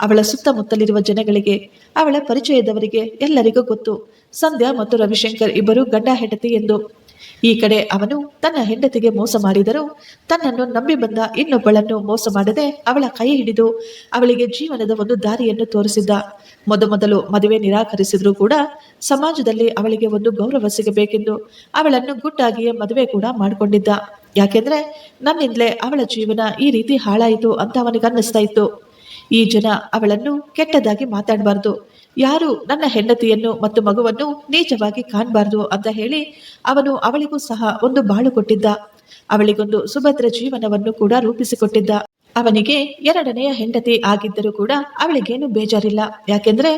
ಅವಳ ಸುತ್ತಮುತ್ತಲಿರುವ ಜನಗಳಿಗೆ, ಅವಳ ಪರಿಚಯದವರಿಗೆ ಎಲ್ಲರಿಗೂ ಗೊತ್ತು ಸಂಧ್ಯಾ ಮತ್ತು ರವಿಶಂಕರ್ ಇಬ್ಬರು ಗಂಡ ಹೆಂಡತಿ ಎಂದು. ಈ ಕಡೆ ಅವನು ತನ್ನ ಹೆಂಡತಿಗೆ ಮೋಸ ಮಾಡಿದರೂ ತನ್ನನ್ನು ನಂಬಿ ಬಂದ ಇನ್ನೊಬ್ಬಳನ್ನು ಮೋಸ ಮಾಡದೆ ಅವಳ ಕೈ ಹಿಡಿದು ಅವಳಿಗೆ ಜೀವನದ ಒಂದು ದಾರಿಯನ್ನು ತೋರಿಸಿದ್ದ. ಮೊದಲು ಮದುವೆ ನಿರಾಕರಿಸಿದ್ರೂ ಕೂಡ ಸಮಾಜದಲ್ಲಿ ಅವಳಿಗೆ ಒಂದು ಗೌರವ ಸಿಗಬೇಕೆಂದು ಅವಳನ್ನು ಗುಟ್ಟಾಗಿಯೇ ಮದುವೆ ಕೂಡ ಮಾಡಿಕೊಂಡಿದ್ದ. ಯಾಕೆಂದ್ರೆ ನನ್ನಿಂದಲೇ ಅವಳ ಜೀವನ ಈ ರೀತಿ ಹಾಳಾಯಿತು ಅಂತ ಅವನಿಗನ್ನಿಸ್ತಾ ಇತ್ತು. ಈ ಜನ ಅವಳನ್ನು ಕೆಟ್ಟದಾಗಿ ಮಾತಾಡಬಾರ್ದು, ಯಾರು ನನ್ನ ಹೆಂಡತಿಯನ್ನು ಮತ್ತು ಮಗುವನ್ನು ನೀಚವಾಗಿ ಕಾಣಬಾರ್ದು ಅಂತ ಹೇಳಿ ಅವನು ಅವಳಿಗೂ ಸಹ ಒಂದು ಬಾಳು ಕೊಟ್ಟಿದ್ದ. ಅವಳಿಗೊಂದು ಸುಭದ್ರ ಜೀವನವನ್ನು ಕೂಡ ರೂಪಿಸಿಕೊಟ್ಟಿದ್ದ. ಅವನಿಗೆ ಎರಡನೆಯ ಹೆಂಡತಿ ಆಗಿದ್ದರೂ ಕೂಡ ಅವಳಿಗೇನು ಬೇಜಾರಿಲ್ಲ. ಯಾಕೆಂದ್ರೆ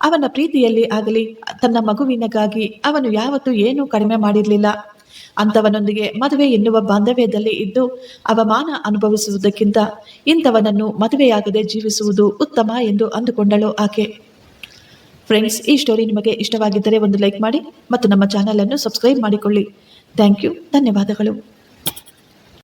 ಅವನ ಪ್ರೀತಿಯಲ್ಲಿ ಆಗಲಿ ತನ್ನ ಮಗುವಿನಗಾಗಿ ಅವನು ಯಾವತ್ತೂ ಏನೂ ಕಡಿಮೆ ಮಾಡಿರಲಿಲ್ಲ. ಅಂಥವನೊಂದಿಗೆ ಮದುವೆ ಎನ್ನುವ ಬಾಂಧವ್ಯದಲ್ಲಿ ಇದ್ದು ಅವಮಾನ ಅನುಭವಿಸುವುದಕ್ಕಿಂತ ಇಂಥವನನ್ನು ಮದುವೆಯಾಗದೆ ಜೀವಿಸುವುದು ಉತ್ತಮ ಎಂದು ಅಂದುಕೊಂಡಳು ಆಕೆ. ಫ್ರೆಂಡ್ಸ್, ಈ ಸ್ಟೋರಿ ನಿಮಗೆ ಇಷ್ಟವಾಗಿದ್ದರೆ ಒಂದು ಲೈಕ್ ಮಾಡಿ ಮತ್ತು ನಮ್ಮ ಚಾನಲ್ ಅನ್ನು ಸಬ್ಸ್ಕ್ರೈಬ್ ಮಾಡಿಕೊಳ್ಳಿ. Thank you. ಧನ್ಯವಾದಗಳು.